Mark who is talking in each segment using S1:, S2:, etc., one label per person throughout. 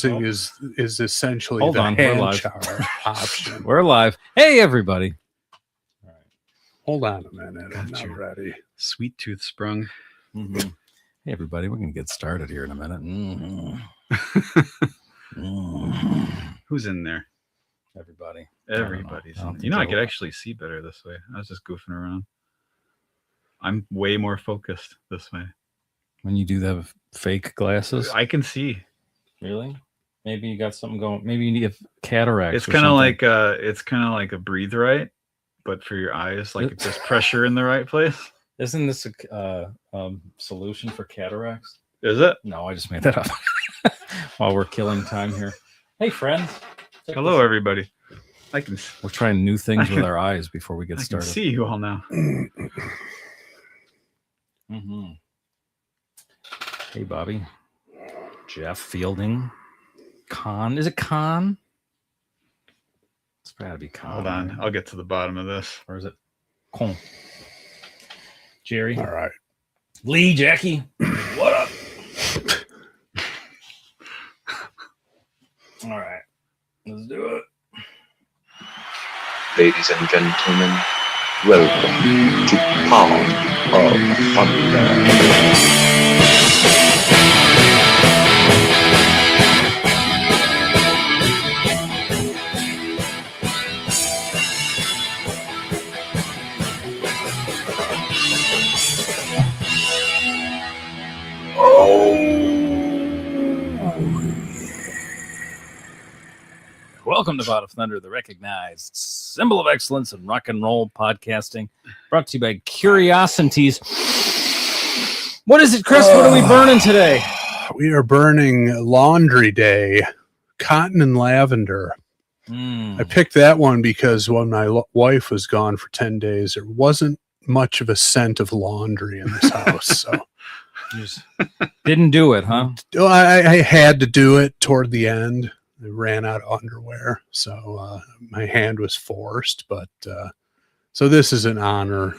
S1: is essentially
S2: Hold
S1: the
S2: on, we're
S1: hand
S2: live.
S1: shower option.
S2: We're live. Hey, everybody.
S1: All right. Hold on a minute. I'm
S3: Gotcha.
S1: not ready.
S3: Sweet tooth sprung.
S2: Mm-hmm. Hey, everybody. We're going to get started here in a minute.
S3: Who's in there?
S2: Everybody.
S3: Everybody's
S2: I don't
S3: in there.
S2: think
S3: You know, I
S2: so.
S3: could actually see better this way. I was just goofing around. I'm way more focused this way.
S2: When you do the fake glasses?
S3: I can see.
S2: Really? Maybe you got something going. Maybe you need cataracts.
S3: It's kind of like a breathe right, but for your eyes, like if there's pressure in the right place.
S2: Isn't this a solution for cataracts?
S3: Is it?
S2: No, I just made that up while we're killing time here. Hey, friends.
S3: Hello, everybody.
S2: We're trying new things with our eyes before we get started.
S3: I can see you all now.
S2: Mm-hmm. Hey, Bobby. Jeff Fielding. Con. Is it Con? It's gotta be Con.
S3: Hold on. I'll get to the bottom of this.
S2: Or is it Con? Jerry.
S1: All right.
S2: Lee, Jackie. What up? All right. Let's do it.
S4: Ladies and gentlemen, welcome to Power of Thunder.
S2: Welcome to God of Thunder, the recognized symbol of excellence in rock and roll podcasting, brought to you by Curiosities. What is it, Chris? What are we burning today?
S1: We are burning Laundry Day, cotton and lavender. I picked that one because when my wife was gone for 10 days, there wasn't much of a scent of laundry in this house. So
S2: You just didn't do it, huh?
S1: I had to do it toward the end. I ran out of underwear, so my hand was forced. But so this is in honor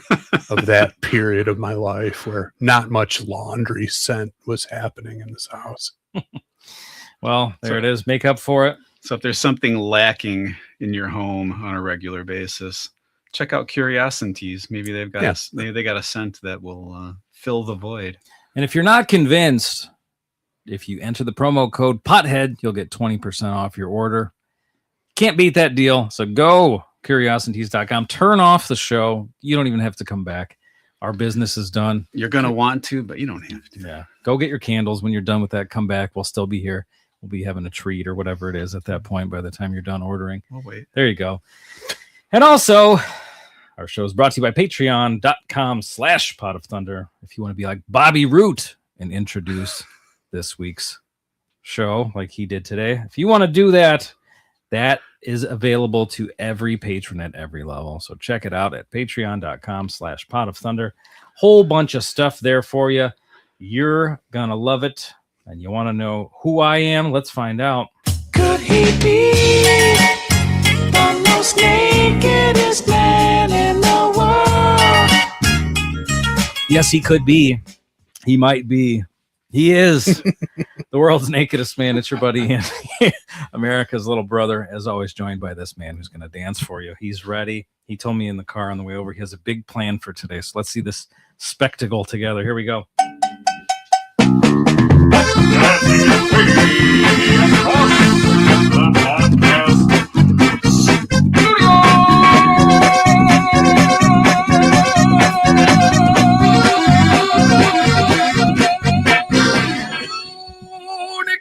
S1: of that period of my life where not much laundry scent was happening in this house.
S2: Well, there it is. Make up for it.
S3: So if there's something lacking in your home on a regular basis, check out Curiosities. Maybe they've got maybe they got a scent that will fill the void.
S2: And if you're not convinced, if you enter the promo code POTHEAD, you'll get 20% off your order. Can't beat that deal. So go curiosities.com. Turn off the show. You don't even have to come back. Our business is done.
S3: You're going to want to, but you don't have to.
S2: Yeah. Go get your candles. When you're done with that, come back. We'll still be here. We'll be having a treat or whatever it is at that point by the time you're done ordering.
S3: Oh, wait.
S2: There you go. And also, our show is brought to you by patreon.com/Pot of Thunder. If you want to be like Bobby Root and introduce this week's show like he did today. If you want to do that, that is available to every patron at every level. So check it out at patreon.com/Pot of Thunder. Whole bunch of stuff there for you. You're going to love it. And you want to know who I am? Let's find out.
S5: Could he be the most nakedest man in the world?
S2: Yes, he could be. He might be. He is the world's nakedest man. It's your buddy, Andy, America's little brother, as always, joined by this man who's going to dance for you. He's ready. He told me in the car on the way over he has a big plan for today. So let's see this spectacle together. Here we go.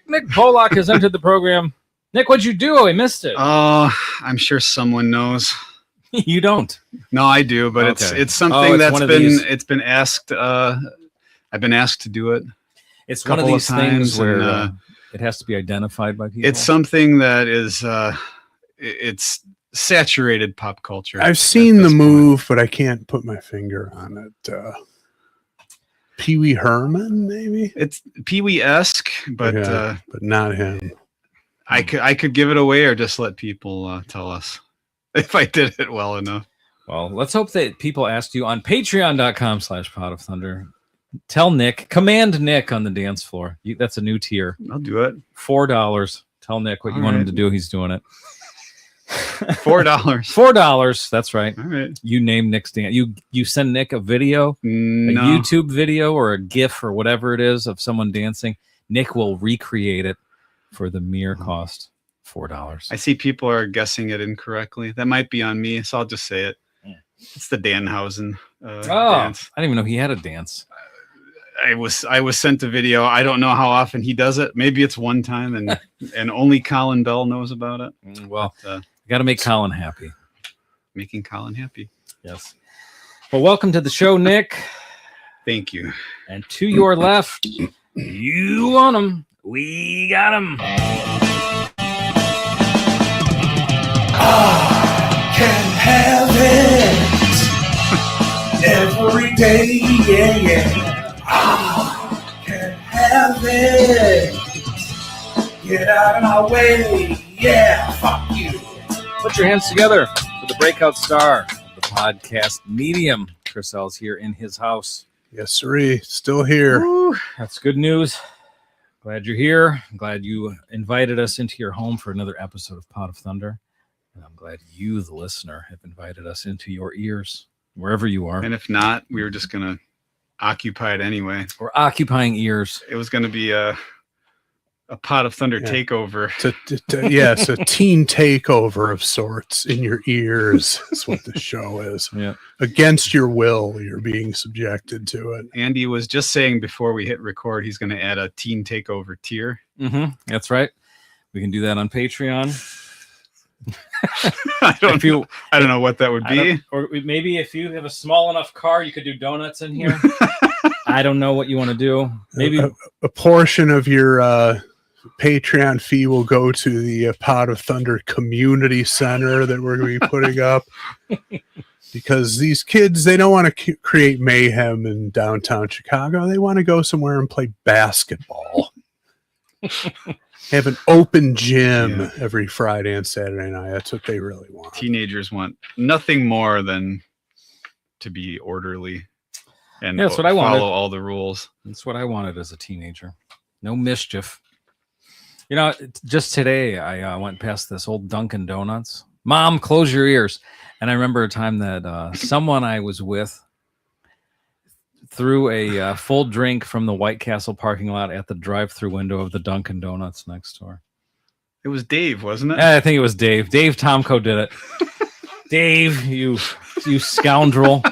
S2: Nick Pollock has entered the program. Nick, what'd you do? I missed it.
S3: Oh, I'm sure someone knows.
S2: You don't.
S3: No, I do, but
S2: Okay.
S3: it's something
S2: it's one of
S3: that's
S2: these.
S3: it's been asked. I've been asked to do it.
S2: It's one of
S3: couple
S2: these
S3: of
S2: things
S3: times,
S2: where
S3: and,
S2: it has to be identified by people.
S3: It's something that is it's saturated pop culture.
S1: I've seen the move, but I can't put my finger on it. Pee Wee Herman, maybe?
S3: It's Pee-wee-esque, but
S1: but not him.
S3: I could give it away or just let people tell us if I did it well enough.
S2: Well, let's hope that people ask you on patreon.com/Pot of Thunder. Tell Nick, command Nick on the dance floor. That's a new tier.
S3: I'll do it.
S2: $4. Tell Nick what you want him
S3: Alright.
S2: to do. He's doing it.
S3: $4.
S2: $4. That's right.
S3: All right.
S2: You name Nick's dance. You send Nick a video,
S3: No.
S2: a YouTube video or a GIF or whatever it is of someone dancing. Nick will recreate it for the mere cost $4.
S3: I see people are guessing it incorrectly. That might be on me, so I'll just say it.
S2: Yeah.
S3: It's the Danhausen
S2: Oh,
S3: dance.
S2: I didn't even know he had a dance.
S3: I was sent a video. I don't know how often he does it. Maybe it's one time, and only Colin Bell knows about it.
S2: Well,
S3: But,
S2: you got to make Colin happy.
S3: making Colin happy.
S2: Yes. Well, welcome to the show, Nick.
S3: Thank you.
S2: And to your left, you want him. We got him.
S5: Can have it every day, yeah, yeah. Can have it. Get out of my way, yeah. Fuck you.
S2: Put your hands together for the breakout star of the podcast medium. Chris L's here in his house.
S1: Yes, sirree. Still here.
S2: Woo, that's good news. Glad you're here. I'm glad you invited us into your home for another episode of Pot of Thunder. And I'm glad you, the listener, have invited us into your ears, wherever you are.
S3: And if not, we were just gonna occupy it anyway.
S2: We're occupying ears.
S3: It was gonna be a Pot of Thunder
S1: Yeah.
S3: takeover.
S1: Yes, a teen takeover of sorts in your ears is what the show is.
S2: Yeah.
S1: Against your will, you're being subjected to it.
S3: Andy was just saying before we hit record, he's gonna add a teen takeover tier.
S2: Mm-hmm. That's right. We can do that on Patreon.
S3: I don't
S2: If you,
S3: know what that would be.
S2: or maybe if you have a small enough car, you could do donuts in here. I don't know what you want to do. Maybe
S1: A portion of your Patreon fee will go to the Pot of Thunder Community Center that we're going to be putting up. Because these kids, they don't want to create mayhem in downtown Chicago. They want to go somewhere and play basketball. Have an open gym every Friday and Saturday night. That's what they really want.
S3: Teenagers want nothing more than to be orderly and
S2: Yeah, that's what I wanted.
S3: follow all the rules.
S2: That's what I wanted as a teenager. No mischief. You know, just today I went past this old Dunkin' Donuts. Mom, close your ears. And I remember a time that someone I was with threw a full drink from the White Castle parking lot at the drive-through window of the Dunkin' Donuts next door.
S3: It was Dave, wasn't it?
S2: I think it was Dave. Dave Tomko did it. Dave, you scoundrel.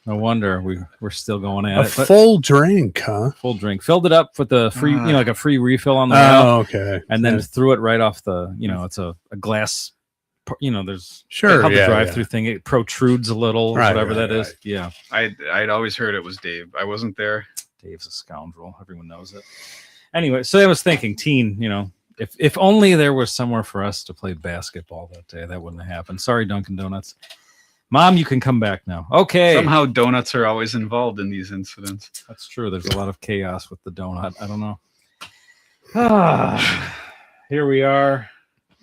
S2: No wonder we're still going at
S1: A
S2: it. But
S1: full drink, huh?
S2: full drink. Filled it up with the free, like a free refill on the way
S1: Oh,
S2: out,
S1: okay.
S2: and then
S1: Yeah.
S2: threw it right off the, it's a glass, there's
S1: Sure,
S2: how the
S1: yeah,
S2: drive-through thing, it protrudes a little,
S1: Right,
S2: whatever
S1: right,
S2: that is.
S1: right.
S2: Yeah.
S3: I'd always heard it was Dave. I wasn't there.
S2: Dave's a scoundrel. Everyone knows it. Anyway, so I was thinking, if only there was somewhere for us to play basketball that day, that wouldn't have happened. Sorry, Dunkin' Donuts. Mom, you can come back now. Okay.
S3: Somehow donuts are always involved in these incidents.
S2: That's true. There's a lot of chaos with the donut. I don't know. Here we are.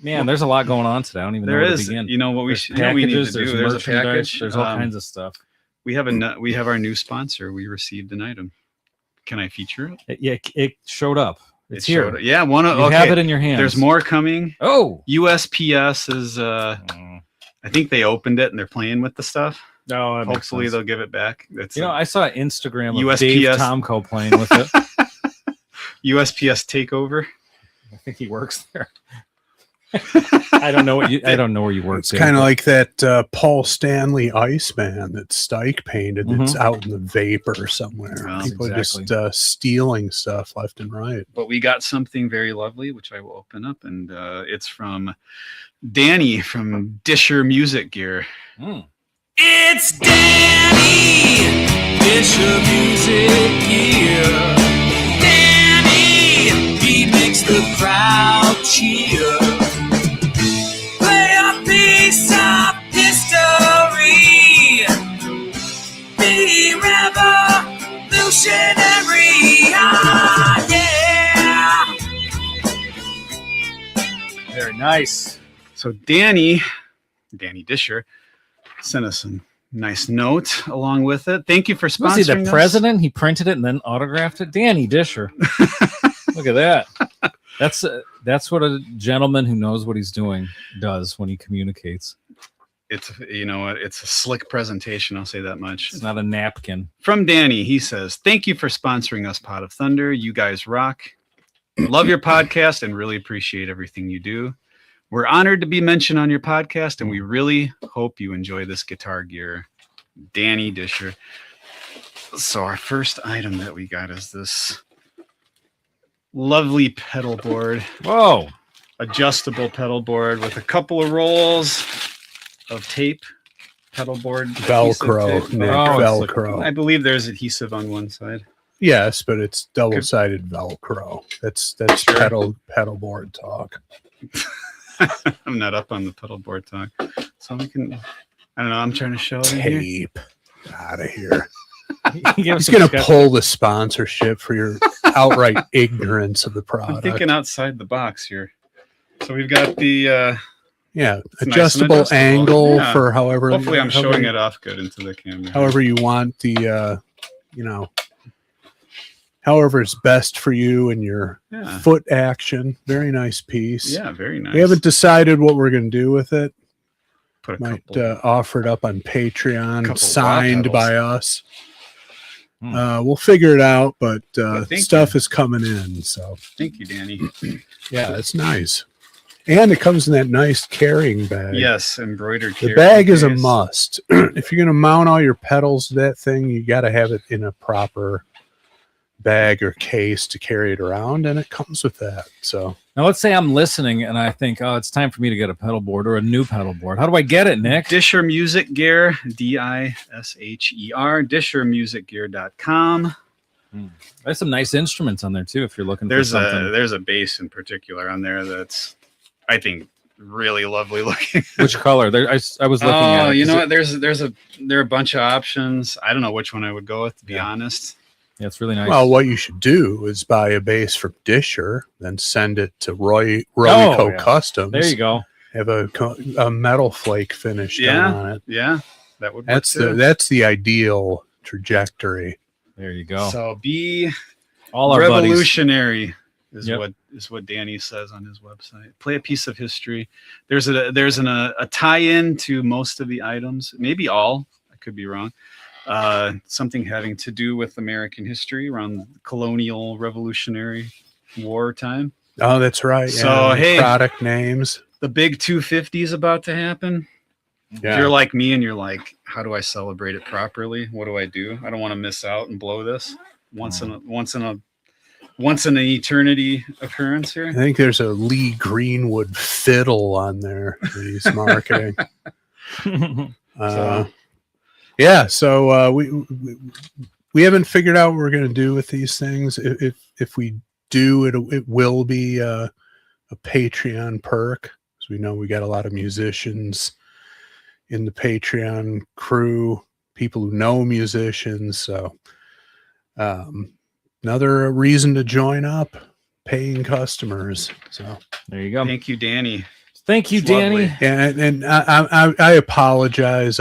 S2: Man, there's a lot going on today. I don't even know
S3: There
S2: where
S3: is.
S2: to begin.
S3: You know what we
S2: There's
S3: should we need to
S2: packages,
S3: do?
S2: there's
S3: There's a
S2: merchandise,
S3: package.
S2: there's all kinds of stuff.
S3: We have our new sponsor. We received an item. Can I feature it?
S2: It showed up. It's
S3: It
S2: here.
S3: showed- Yeah, one of
S2: You
S3: okay.
S2: have it in your hands.
S3: There's more coming.
S2: Oh.
S3: USPS is I think they opened it and they're playing with the stuff.
S2: No, that makes
S3: Hopefully
S2: sense.
S3: they'll give it back. It's
S2: I saw an Instagram of
S3: USPS.
S2: Dave Tomko playing with it.
S3: USPS takeover.
S2: I think he works there. I don't know where you work.
S1: It's
S2: Dave,
S1: kind of
S2: but-
S1: like that Paul Stanley Iceman that Stike painted. That's
S2: Mhm.
S1: out in the vapor somewhere.
S3: Well,
S1: People
S2: exactly.
S1: are just stealing stuff left and right.
S3: But we got something very lovely, which I will open up, and it's from Danny from Disher Music Gear.
S2: Mm.
S5: It's Danny, Bishop Music Gear. Danny, he makes the crowd cheer. Play a piece of history. Be revolutionary. Ah, yeah.
S2: Very nice.
S3: So Danny Disher sent us some nice note along with it. Thank you for sponsoring
S2: Was he the
S3: us.
S2: president? He printed it and then autographed it. Danny Disher. Look at that. That's what a gentleman who knows what he's doing does when he communicates.
S3: It's, you know what? It's a slick presentation. I'll say that much.
S2: It's not a napkin.
S3: From Danny, he says, "Thank you for sponsoring us, Pot of Thunder. You guys rock. Love your podcast and really appreciate everything you do. We're honored to be mentioned on your podcast, and we really hope you enjoy this guitar gear. Danny Disher." So our first item that we got is this lovely pedal board,
S2: Whoa.
S3: adjustable pedal board with a couple of rolls of tape, pedal board
S1: Velcro,
S3: adhesive tape.
S1: Nick,
S2: Oh,
S1: Velcro.
S3: I believe there's adhesive on one side.
S1: Yes, but it's double-sided Velcro. That's
S3: Sure.
S1: pedal board talk.
S3: I'm not up on the pedal board talk, so we can. I don't know. I'm trying to show it in here.
S1: Tape. Out of here.
S2: He gave
S1: He's
S2: some
S1: gonna
S2: sketch-
S1: pull the sponsorship for your outright ignorance of the
S3: I'm
S1: product.
S3: thinking outside the box here. So we've got the.
S1: Yeah,
S3: It's nice and
S1: adjustable
S3: adjustable.
S1: angle
S3: Yeah.
S1: for however.
S3: Hopefully, I'm
S1: however-
S3: showing it off good into the camera.
S1: however you want however it's best for you and your
S3: Yeah.
S1: foot action. Very nice piece.
S3: Yeah, very nice.
S1: We haven't decided what we're going to do with it.
S3: put a
S1: Might
S3: couple.
S1: offer it up on Patreon,
S3: Couple
S1: signed
S3: raw
S1: by us.
S2: Hmm.
S1: We'll figure it out, but
S3: thank
S1: stuff is coming in. So
S3: Thank you, Danny.
S1: yeah, it's nice. And it comes in that nice carrying bag.
S3: Yes, embroidered.
S1: The
S3: carrying
S1: bag is a
S3: case.
S1: must. If you're going to mount all your pedals to that thing, you got to have it in a proper bag or case to carry it around, and it comes with that. So
S2: Now, let's say I'm listening and I think, oh, it's time for me to get a pedal board or a new pedal board. How do I get it, Nick?
S3: Disher Music Gear, Disher, dishermusicgear.com.
S2: There's some nice instruments on there too. If you're looking
S3: There's
S2: for something.
S3: a bass in particular on there that's, I think, really lovely looking.
S2: Which color? There, I was looking at.
S3: Oh,
S2: it.
S3: you
S2: Is
S3: know
S2: it-
S3: what? There are a bunch of options. I don't know which one I would go with, to be
S2: Yeah.
S3: honest.
S2: Yeah, it's really nice.
S1: well, what you should do is buy a bass from Disher, then send it to Royco
S2: yeah.
S1: Customs.
S2: there you go.
S1: Have a metal flake finish done on it.
S3: Yeah, that would.
S1: That's
S3: work too.
S1: that's the ideal trajectory.
S2: There you go.
S3: So be
S2: All our buddies.
S3: revolutionary is
S2: Yep.
S3: what Danny says on his website. Play a piece of history. There's a tie-in to most of the items, maybe all. I could be wrong. Something having to do with American history around colonial revolutionary war time.
S1: Oh, that's right.
S3: So,
S1: yeah,
S3: hey.
S1: product names.
S3: The big 250 is about to happen. If
S1: Yeah.
S3: you're like me and you're like, how do I celebrate it properly? What do I do? I don't want to miss out and blow this once in an eternity occurrence
S1: I
S3: here.
S1: think there's a Lee Greenwood fiddle on there that he's marketing. Yeah, so we haven't figured out what we're going to do with these things. If we do, it will be a Patreon perk, because we know we got a lot of musicians in the Patreon crew, people who know musicians. So another reason to join up, paying customers. So
S2: There you go.
S3: Thank you, Danny.
S2: Thank you,
S3: It's lovely.
S2: Danny.
S1: and I apologize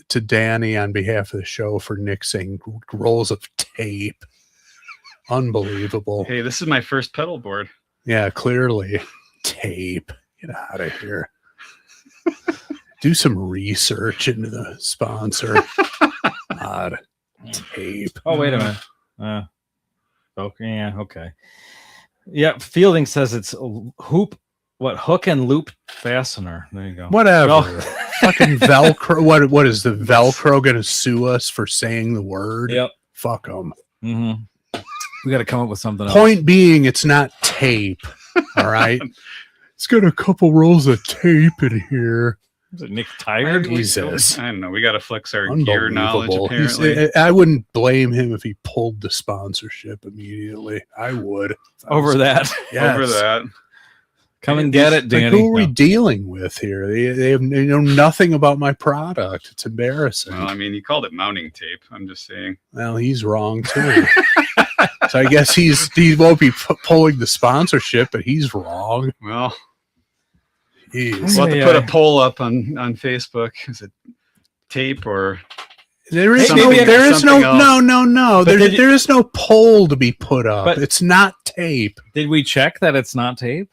S1: to Danny on behalf of the show for Nick saying rolls of tape. Unbelievable.
S3: Hey, this is my first pedal board.
S1: Yeah, clearly. Tape. Get out of here. Do some research into the sponsor. God. Tape.
S2: Oh, wait a minute. Okay. Yeah. Okay. Yeah. Fielding says it's hook and loop fastener. There you go.
S1: Whatever.
S2: Well-
S1: Fucking Velcro. What is the Velcro going to sue us for saying the word?
S2: Yep.
S1: Fuck them.
S2: Mm-hmm. We got to come up with something else.
S1: Point being, it's not tape. All right. It's got a couple rolls of tape in here.
S2: Is it Nick tired?
S1: Jesus.
S3: I don't know. We got to flex our gear knowledge,
S1: Unbelievable.
S3: apparently.
S1: I wouldn't blame him if he pulled the sponsorship immediately. I would. If I
S2: Over
S1: was-
S2: that.
S1: Yes.
S3: Over that.
S2: Come and get it,
S1: Like,
S2: Danny.
S1: who are we
S2: No.
S1: dealing with here? They know nothing about my product. It's embarrassing.
S3: Well, I mean, you called it mounting tape. I'm just saying.
S1: Well, he's wrong too. So I guess he won't be pulling the sponsorship, but he's wrong.
S3: Well,
S1: Jeez.
S3: we'll have to
S2: Yeah.
S3: put a poll up on Facebook. Is it tape or
S1: There is
S3: Something-
S1: no, there is
S3: something
S1: no,
S3: else.
S1: no.
S2: But
S1: There is no pole to be put up.
S2: But-
S1: It's not tape.
S2: Did we check that it's not tape?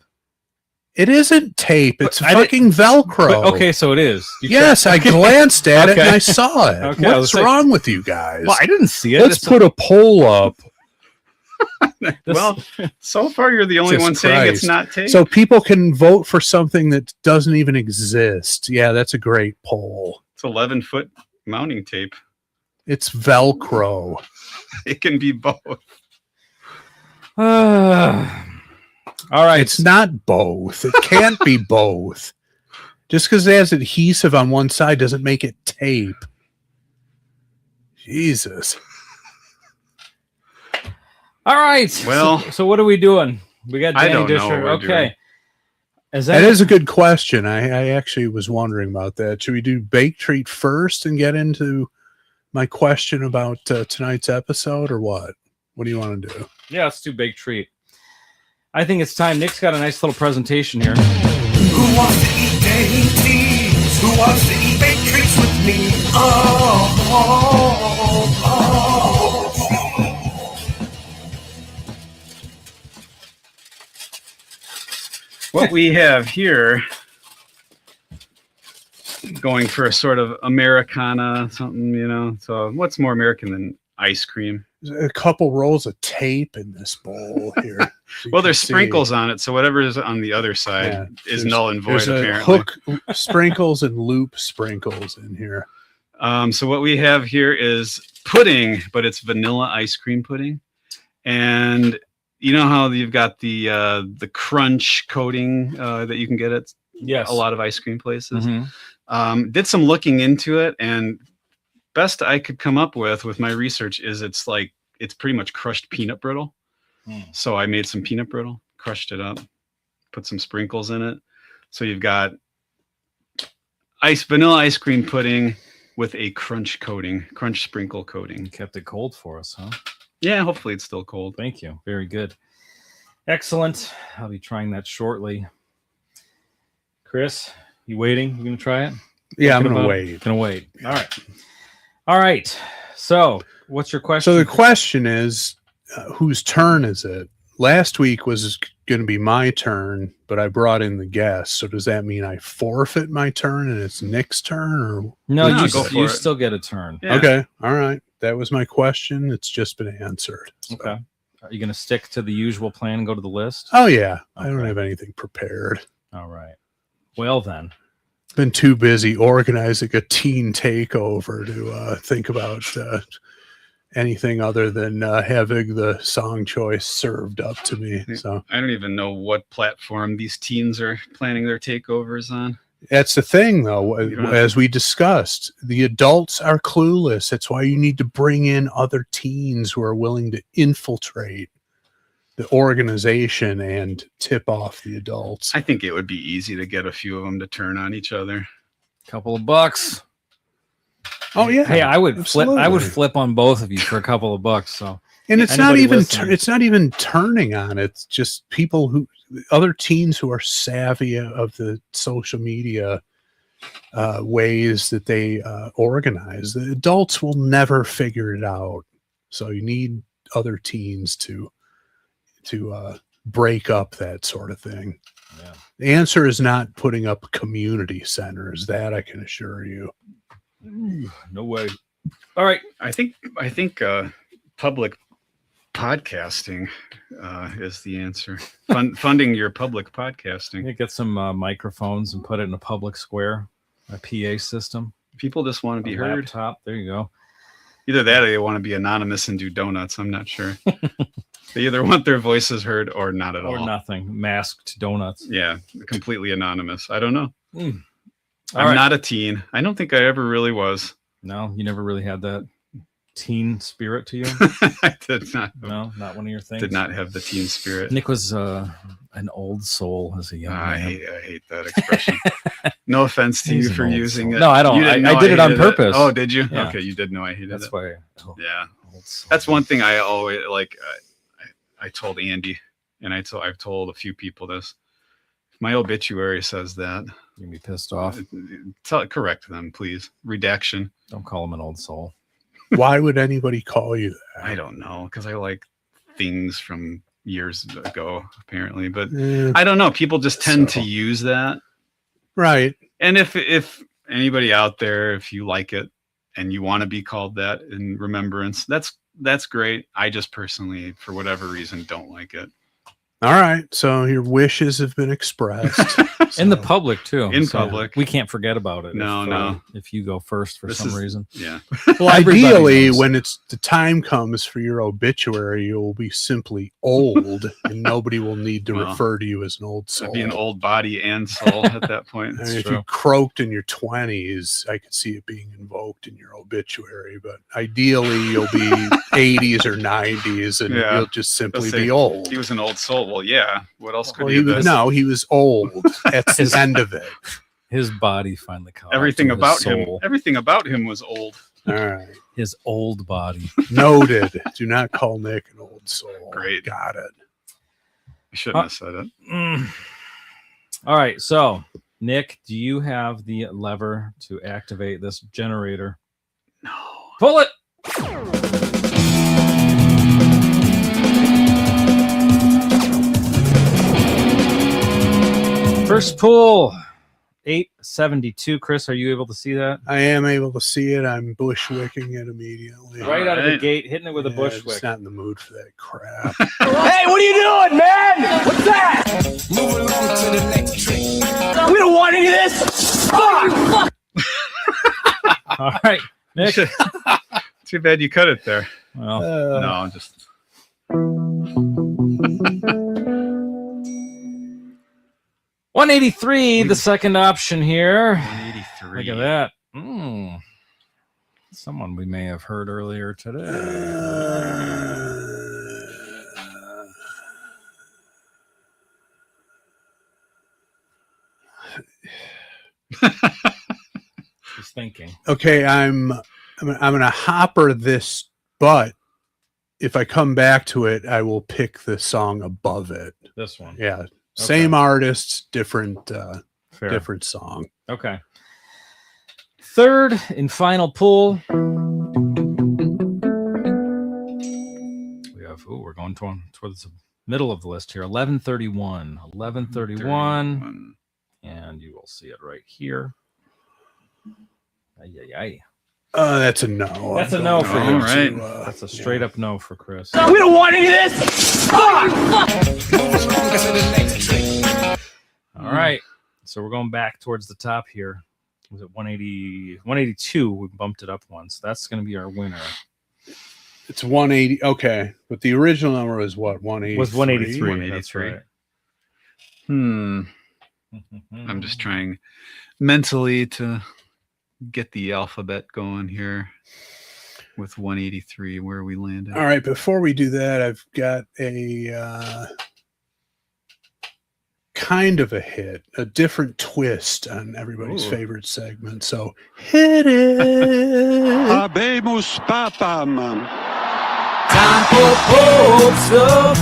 S1: It isn't tape. It's
S2: I
S1: fucking Velcro.
S2: But, okay, so it is. You
S1: Yes, I
S2: checked-
S1: glanced at it
S2: Okay.
S1: and I saw it.
S2: Okay, I was
S1: What's
S2: like-
S1: wrong with you guys?
S2: Well, I didn't see it.
S1: Let's
S2: It's-
S1: put a pole up
S2: this-
S3: well, so far you're the only
S1: Jesus
S3: one saying it's
S1: Christ.
S3: not tape.
S1: so people can vote for something that doesn't even exist. Yeah, that's a great poll.
S3: It's 11-foot mounting tape.
S1: It's Velcro.
S3: It can be both.
S2: all right.
S1: It's not both. It can't be both. Just because it has adhesive on one side doesn't make it tape. Jesus.
S2: All right.
S3: Well-
S2: so what are we doing? We got
S3: I
S2: Danny
S3: don't know
S2: Disher.
S3: what we're
S2: Okay.
S3: doing.
S1: That is a good question. I actually was wondering about that. Should we do Bake Treat first and get into my question about tonight's episode or what? What do you want to do?
S2: Yeah, let's do Big Treat. I think it's time. Nick's got a nice little presentation here.
S5: Who wants to eat dainties? Who wants to eat baked treats with me?
S3: What we have here, going for a sort of Americana, something, you know. So what's more American than ice cream?
S1: There's a couple rolls of tape in this bowl here. so you
S3: Well,
S1: can
S3: there's
S1: see.
S3: sprinkles on it, so whatever is on the other side
S1: Yeah,
S3: is
S1: there's-
S3: null and void,
S1: There's a
S3: apparently.
S1: hook sprinkles and loop sprinkles in here.
S3: So what we have here is pudding, but it's vanilla ice cream pudding. And you know how you've got the crunch coating that you can get at
S2: Yes.
S3: a lot of ice cream places.
S2: Mhm.
S3: Did some looking into it, and best I could come up with my research is it's pretty much crushed peanut brittle.
S2: Mm.
S3: So I made some peanut brittle, crushed it up, put some sprinkles in it. So you've got vanilla ice cream pudding with a crunch sprinkle coating.
S2: Kept it cold for us, huh?
S3: Yeah, hopefully it's still cold.
S2: Thank you. Very good. Excellent. I'll be trying that shortly. Chris, you waiting? You gonna try it?
S1: Yeah, I'm
S2: Thinking
S1: gonna
S2: about it?
S1: wait.
S2: Gonna wait. All right. All right. So, what's your question?
S1: So the question is, whose turn is it? Last week was going to be my turn, but I brought in the guest. So does that mean I forfeit my turn and it's Nick's turn? Or
S2: no,
S3: No,
S2: you,
S3: go for
S2: you
S3: it.
S2: still get a turn.
S3: Yeah.
S1: okay, all right. That was my question. It's just been answered. So-
S2: Okay. Are you gonna stick to the usual plan and go to the list?
S1: Oh yeah, I don't
S2: Okay.
S1: have anything prepared.
S2: All right. Well then.
S1: Been too busy organizing a teen takeover to think about anything other than having the song choice served up to me. So
S3: I don't even know what platform these teens are planning their takeovers on.
S1: that's the thing, though.
S3: You don't have
S1: As we discussed, the adults are clueless. That's why you need to bring in other teens who are willing to infiltrate the organization and tip off the adults.
S3: I think it would be easy to get a few of them to turn on each other.
S2: Couple of bucks.
S1: Oh yeah,
S2: Hey, I would flip. I would
S1: absolutely.
S2: flip on both of you for a couple of bucks. So
S1: And it's not
S2: Anybody
S1: even
S2: listening?
S1: it's not even turning on it. It's just people other teens who are savvy of the social media ways that they organize. The adults will never figure it out. So you need other teens to break up that sort of thing.
S2: yeah.
S1: The answer is not putting up community centers. That I can assure you.
S2: No way. All right.
S3: I think public podcasting is the answer. Funding your public podcasting.
S2: You get some microphones and put it in a public square, a PA system,
S3: People just want to be
S2: a
S3: heard.
S2: laptop. There you go.
S3: Either that or they want to be anonymous and do donuts. I'm not sure. They either want their voices heard or not at
S2: Or
S3: all.
S2: nothing. Masked donuts.
S3: Yeah, completely anonymous. I don't know.
S2: All
S3: I'm
S2: right.
S3: not a teen. I don't think I ever really was.
S2: No, you never really had that teen spirit to you.
S3: I did not.
S2: No, not one of your things.
S3: Did not have the teen spirit.
S2: Nick was an old soul as a young
S3: I
S2: man.
S3: hate that expression. No offense to
S2: He's
S3: you
S2: an
S3: for
S2: old
S3: using
S2: soul.
S3: it.
S2: No, I don't.
S3: You didn't
S2: I
S3: know
S2: did it on
S3: hated
S2: purpose.
S3: Oh, did you?
S2: Yeah.
S3: Okay, you did know I hated
S2: That's
S3: it.
S2: why.
S3: Yeah,
S2: Old soul.
S3: that's one thing I always like. I told Andy, and I've told a few people this. My obituary says that.
S2: You're gonna be pissed off.
S3: Correct them, please. Redaction.
S2: Don't call him an old soul.
S1: Why would anybody call you that?
S3: I don't know, because I like things from years ago, apparently. But
S1: Eh,
S3: I don't know. People just tend
S1: So.
S3: to use that.
S1: right.
S3: And if anybody out there, if you like it and you want to be called that in remembrance, that's great. I just personally, for whatever reason, don't like it.
S1: All right. So your wishes have been expressed.
S2: In the
S1: So,
S2: public too.
S3: In public.
S2: We can't forget about it.
S3: No, no.
S2: If you go first for
S3: This
S2: some
S3: is-
S2: reason.
S3: Yeah.
S1: Well,
S2: Everybody
S1: ideally,
S2: knows.
S1: when it's the time comes for your obituary, you will be simply old, and nobody will need to
S3: Well,
S1: refer to you as an old soul.
S3: I'd be an old body and soul at that point.
S1: I mean, if
S2: true.
S1: you croaked in your 20s, I could see it being invoked in your obituary. But ideally, you'll be 80s or 90s, and
S3: Yeah.
S1: you'll just simply
S3: Let's say
S1: be old.
S3: He was an old soul. Well, yeah. What else could
S1: Well,
S3: he have been?
S1: no, he was old. That's the end of it.
S2: His body finally caught up
S3: Everything
S2: to his
S3: about him.
S2: soul.
S3: Everything about him was old.
S1: All right.
S2: His old body.
S1: Noted. Do not call Nick an old soul.
S3: Great.
S1: Got it.
S3: I shouldn't have said it.
S2: All right. So, Nick, do you have the lever to activate this generator?
S3: No.
S2: Pull it. First pull, 872. Chris, are you able to see that?
S1: I am able to see it. I'm bushwicking it immediately.
S2: Right out of the
S3: Right.
S2: gate, hitting it with a
S1: Yeah,
S2: bushwick.
S1: Just not in the mood for that crap.
S6: Hey, what are you doing, man? What's that? Move along to the next trick. We don't want any of this. Fuck!
S2: All right, Nick.
S3: Too bad you cut it there.
S2: Well,
S3: No, just
S2: 183, the second option here.
S3: 183.
S2: Look at that. Someone we may have heard earlier today. He's thinking.
S1: Okay, I'm gonna hopper this, but if I come back to it, I will pick the song above it.
S2: This one.
S1: Yeah, same artist, different
S2: Fair.
S1: different song.
S2: Okay. Third and final pull. We have, we're going towards the middle of the list here. 1131. 1131. And you will see it right here. Ay, ay, ay.
S1: That's a no.
S2: That's a
S1: I'm
S2: no
S1: going
S2: for
S3: you.
S1: to,
S3: Alright.
S2: That's a straight up no for Chris.
S6: We don't want any of this. Fuck! Move along to the next trick.
S2: All right. So we're going back towards the top here. Was it 180, 182? We bumped it up once. That's going to be our winner.
S1: It's 180. Okay, but the original number was what? 180.
S2: Was 183.
S3: 183.
S2: That's right.
S3: I'm just trying mentally to get the alphabet going here with 183 where we landed.
S1: All right, before we do that, I've got a kind of a hit, a different twist on everybody's
S3: Ooh.
S1: favorite segment. So hit it.
S7: Habemus Papam.
S6: Time for Pope stuff.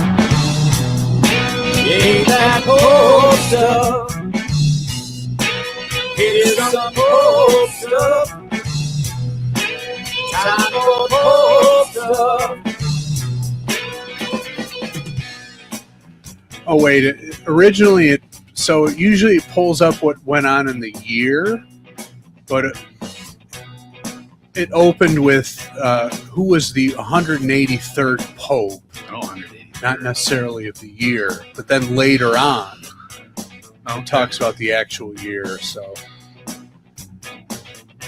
S6: Yeah, that Pope stuff. Here's some Pope stuff. Time for Pope stuff.
S1: Oh wait, originally it usually it pulls up what went on in the year, but it opened with who was the 183rd Pope,
S3: Oh, 180.
S1: not necessarily of the year, but then later on
S3: Oh,
S1: it talks about the actual year. So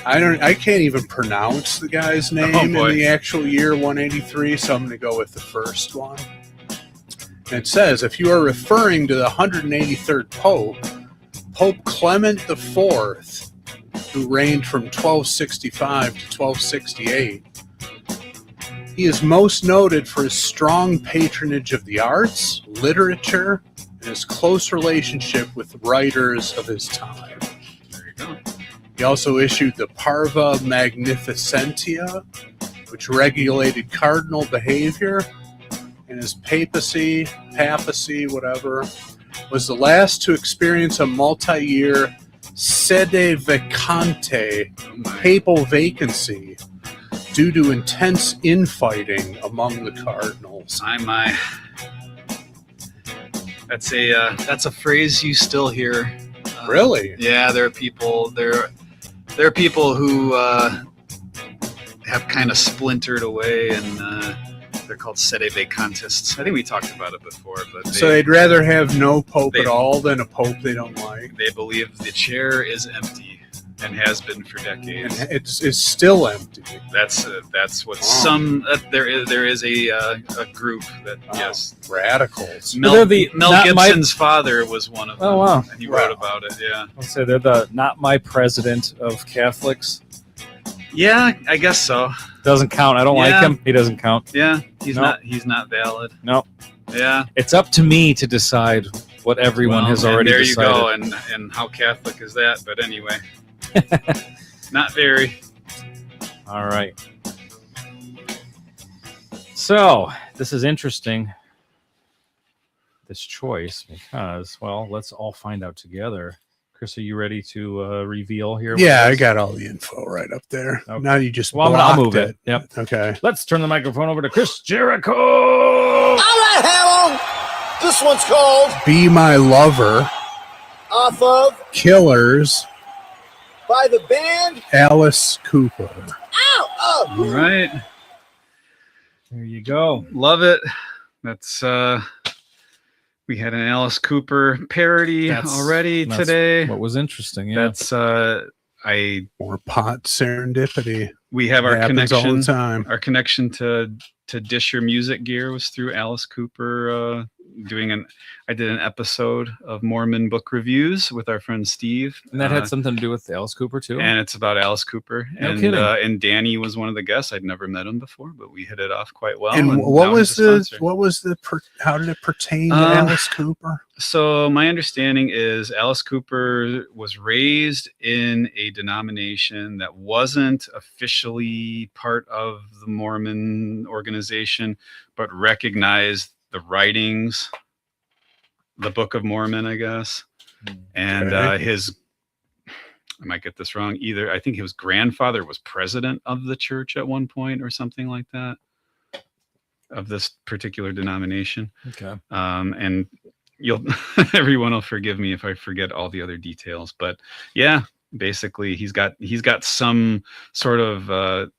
S1: I can't even pronounce the guy's name in
S3: boy.
S1: the actual year 183, so I'm going to go with the first one. And it says, if you are referring to the 183rd Pope, Pope Clement IV, who reigned from 1265 to 1268, he is most noted for his strong patronage of the arts, literature, and his close relationship with writers of his time.
S3: there you go.
S1: He also issued the Parva Magnificentia, which regulated cardinal behavior, and his papacy, whatever, was the last to experience a multi-year sede vacante, papal vacancy, due to intense infighting among the cardinals.
S3: My. That's a phrase you still hear.
S1: Really?
S3: Yeah, there are people who have kind of splintered away, and they're called sede vacantists. I think we talked about it before, but
S1: So they'd rather have no pope at all than a pope they don't like.
S3: They believe the chair is empty and has been for decades.
S1: And it's still empty.
S3: That's what some there is a group that yes,
S1: radicals.
S3: Mel Gibson's father was one of them.
S2: Oh wow,
S3: and he wrote about it. Yeah,
S2: I'll say they're the not my president of Catholics.
S3: Yeah, I guess so.
S2: Doesn't count. I don't like him. He doesn't count.
S3: Yeah, he's not valid.
S2: No.
S3: Yeah,
S2: it's up to me to decide what everyone has already decided.
S3: There you go, and how Catholic is that? But anyway, not very.
S2: All right. So this is interesting, this choice, because, well, let's all find out together. Chris, are you ready to reveal here?
S1: Yeah, I got all the info right up there. Okay. Now you just
S2: I'll move it. Yep.
S1: Okay.
S2: Let's turn the microphone over to Chris Jericho.
S8: All right, Hammer. This one's called
S1: Be My Lover.
S8: Off of
S1: Killers.
S8: By the band
S1: Alice Cooper.
S8: Ow! Oh.
S3: All right.
S2: There you go.
S3: Love it. That's we had an Alice Cooper parody already today.
S2: What was interesting. Yeah.
S3: That's
S1: more pot serendipity.
S3: We have our connection
S1: all the time.
S3: Our connection to Dish Your Music Gear was through Alice Cooper I did an episode of Mormon book reviews with our friend Steve.
S2: And that had something to do with Alice Cooper too?
S3: And it's about Alice Cooper.
S2: No kidding.
S3: And Danny was one of the guests. I'd never met him before, but we hit it off quite well.
S1: And how did it pertain to Alice Cooper?
S3: So my understanding is Alice Cooper was raised in a denomination that wasn't officially part of the Mormon organization, but recognized the writings, the Book of Mormon, I guess. And I might get this wrong, I think his grandfather was president of the church at one point or something like that, of this particular denomination.
S2: Okay.
S3: And everyone will forgive me if I forget all the other details, but yeah, basically he's got some sort of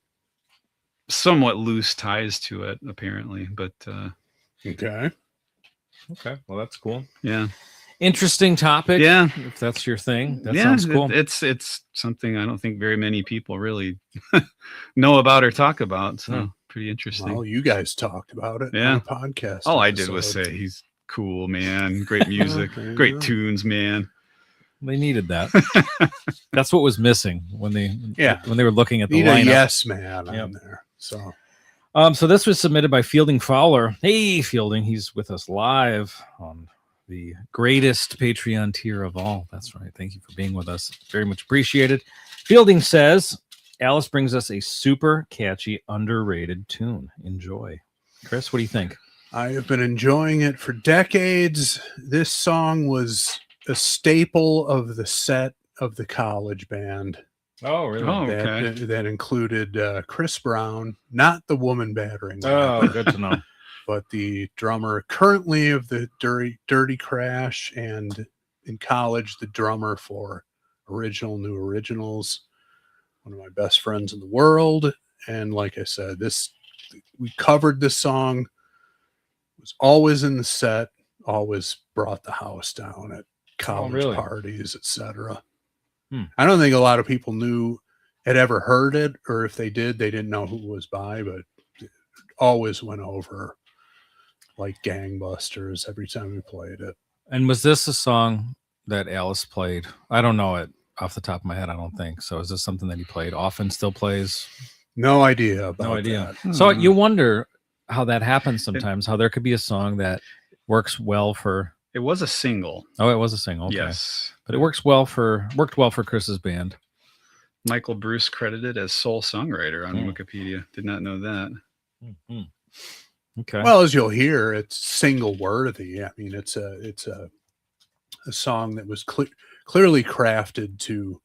S3: somewhat loose ties to it apparently, but
S1: okay,
S2: well, that's cool.
S3: Yeah,
S2: interesting topic.
S3: Yeah,
S2: if that's your thing, that sounds cool.
S3: It's something I don't think very many people really know about or talk about, so pretty interesting.
S1: Well, you guys talked about it on the podcast.
S3: All I did was say he's cool, man. Great music, great tunes, man.
S2: They needed that. That's what was missing when they were looking at the lineup.
S1: Yes, man, on there.
S2: So this was submitted by Fielding Fowler. Hey, Fielding, he's with us live on the greatest Patreon tier of all. That's right. Thank you for being with us. Very much appreciated. Fielding says, Alice brings us a super catchy, underrated tune. Enjoy. Chris, what do you think?
S1: I have been enjoying it for decades. This song was a staple of the set of the college band.
S2: Oh, really?
S3: Oh, okay.
S1: That included Chris Brown, not the woman battering.
S2: Oh, good to know.
S1: But the drummer currently of the Dirty Crash, and in college, the drummer for New Originals, one of my best friends in the world. And like I said, we covered this song, it was always in the set, always brought the house down at college parties, etc. I don't think a lot of people had ever heard it, or if they did, they didn't know who it was by, but it always went over like gangbusters every time we played it.
S2: And was this a song that Alice played? I don't know it off the top of my head, I don't think. So is this something that he played often, still plays?
S1: No idea about that.
S2: So you wonder how that happens sometimes, how there could be a song that works well for...
S3: It was a single.
S2: Oh, it was a single. Okay.
S3: Yes.
S2: But it worked well for Chris's band.
S3: Michael Bruce credited as sole songwriter on Wikipedia. Did not know that.
S2: Mm-hmm. Okay.
S1: Well, as you'll hear, it's single worthy. I mean, it's a a song that was clearly crafted to,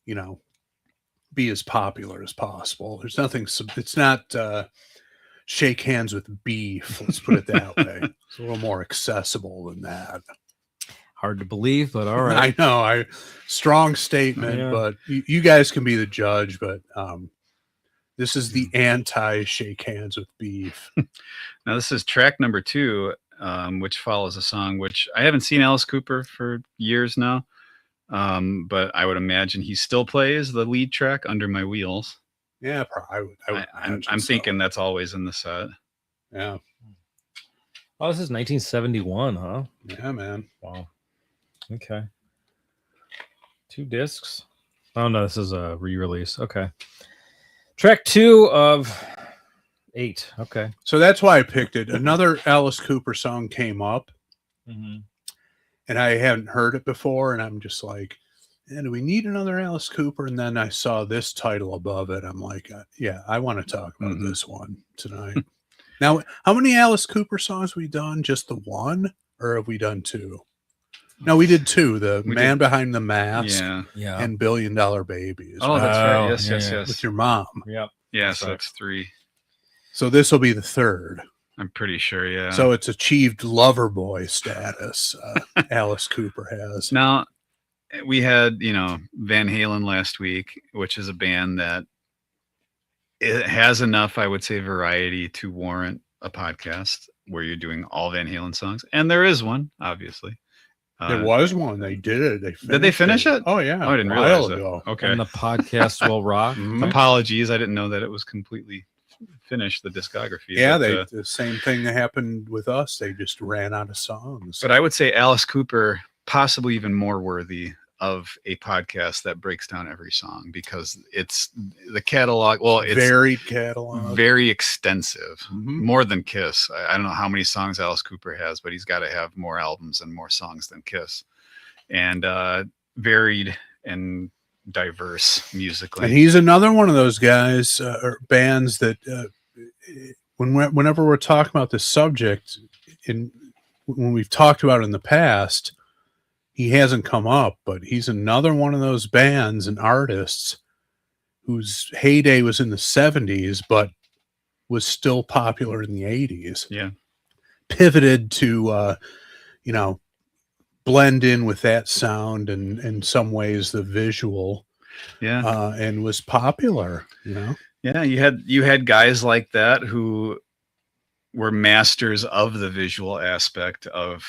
S1: you know, be as popular as possible. There's nothing. It's not Shake Hands with Beef. Let's put it that way. It's a little more accessible than that.
S2: Hard to believe, but all right.
S1: I know. Strong statement,
S2: Yeah.
S1: but you guys can be the judge. But this is the anti Shake Hands with Beef.
S3: Now this is track number 2, which follows a song which I haven't seen Alice Cooper for years now, but I would imagine he still plays the lead track, Under My Wheels.
S1: Yeah,
S3: I'm thinking that's always in the set.
S1: Yeah.
S2: Oh, this is 1971, huh?
S1: Yeah, man.
S2: Wow. Okay. 2 discs. Oh no, this is a re-release. Okay. Track 2 of 8. Okay.
S1: So that's why I picked it. Another Alice Cooper song came up, and I hadn't heard it before, and I'm just like, do we need another Alice Cooper? And then I saw this title above it. I'm like, yeah, I want to talk about this one tonight. Now, how many Alice Cooper songs have we done? Just the one, or have we done 2? No, we did 2. The Man Behind the Mask,
S2: Yeah.
S1: and $1 Billion Babies.
S3: Oh, that's right. Yes.
S1: With your mom.
S2: Yep.
S3: Yeah, so that's 3.
S1: So this will be the 3rd.
S3: I'm pretty sure, yeah.
S1: So it's achieved lover boy status. Alice Cooper has.
S3: Now, we had, Van Halen last week, which is a band that it has enough, I would say, variety to warrant a podcast where you're doing all Van Halen songs. And there is one, obviously.
S1: There was one. They did it.
S3: Did they finish it?
S1: Oh, yeah.
S3: Oh, I didn't
S1: a while
S3: realize it.
S1: ago.
S3: Okay.
S2: And the podcast will rock.
S3: Apologies. I didn't know that it was completely finished, the discography.
S1: Yeah,
S3: but,
S1: the same thing that happened with us. They just ran out of songs.
S3: But I would say Alice Cooper, possibly even more worthy of a podcast that breaks down every song, because it's the catalog. Well, it's
S1: varied catalog,
S3: very extensive, more than Kiss. I don't know how many songs Alice Cooper has, but he's got to have more albums and more songs than Kiss, and varied and diverse musically.
S1: And he's another one of those guys or bands that whenever we're talking about this subject, when we've talked about it in the past, he hasn't come up, but he's another one of those bands and artists whose heyday was in the 70s, but was still popular in the 80s.
S3: Yeah.
S1: Pivoted to, blend in with that sound and in some ways the visual.
S3: Yeah.
S1: And was popular,
S3: Yeah. You had guys like that who were masters of the visual aspect of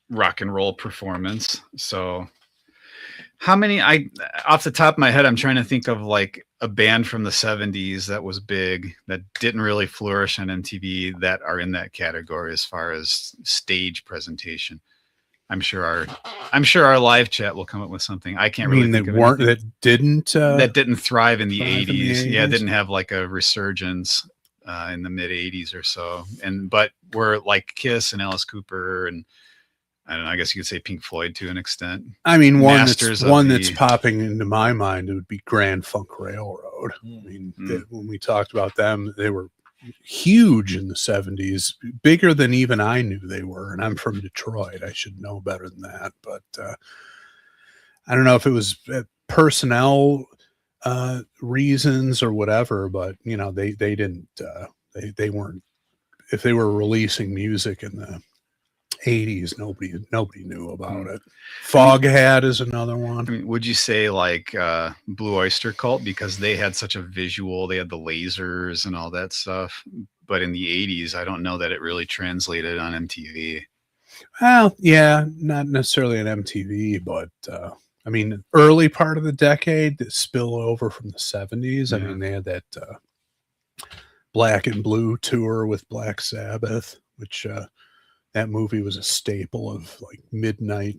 S3: rock and roll performance. So how many, off the top of my head, I'm trying to think of like a band from the 70s that was big, that didn't really flourish on MTV, that are in that category as far as stage presentation. I'm sure our live chat will come up with something. I can't really think of anything
S1: that
S3: didn't thrive in the 80s. Yeah, didn't have like a resurgence in the mid 80s or so. But we're like Kiss and Alice Cooper, and I don't know, I guess you could say Pink Floyd to an extent.
S1: I mean, one that's popping into my mind, it would be Grand Funk Railroad. I mean, when we talked about them, they were huge in the 70s, bigger than even I knew they were. And I'm from Detroit. I should know better than that. But I don't know if it was personnel reasons or whatever, but, they didn't, they weren't, if they were releasing music in the 80s, nobody knew about it. Foghat is another one.
S3: I mean, would you say like Blue Oyster Cult, because they had such a visual, they had the lasers and all that stuff, but in the 80s I don't know that it really translated on MTV.
S1: Well, yeah, not necessarily on MTV, but I mean, early part of the decade that spill over from the 70s.
S3: Yeah.
S1: I mean, they had that Black and Blue tour with Black Sabbath, which that movie was a staple of like midnight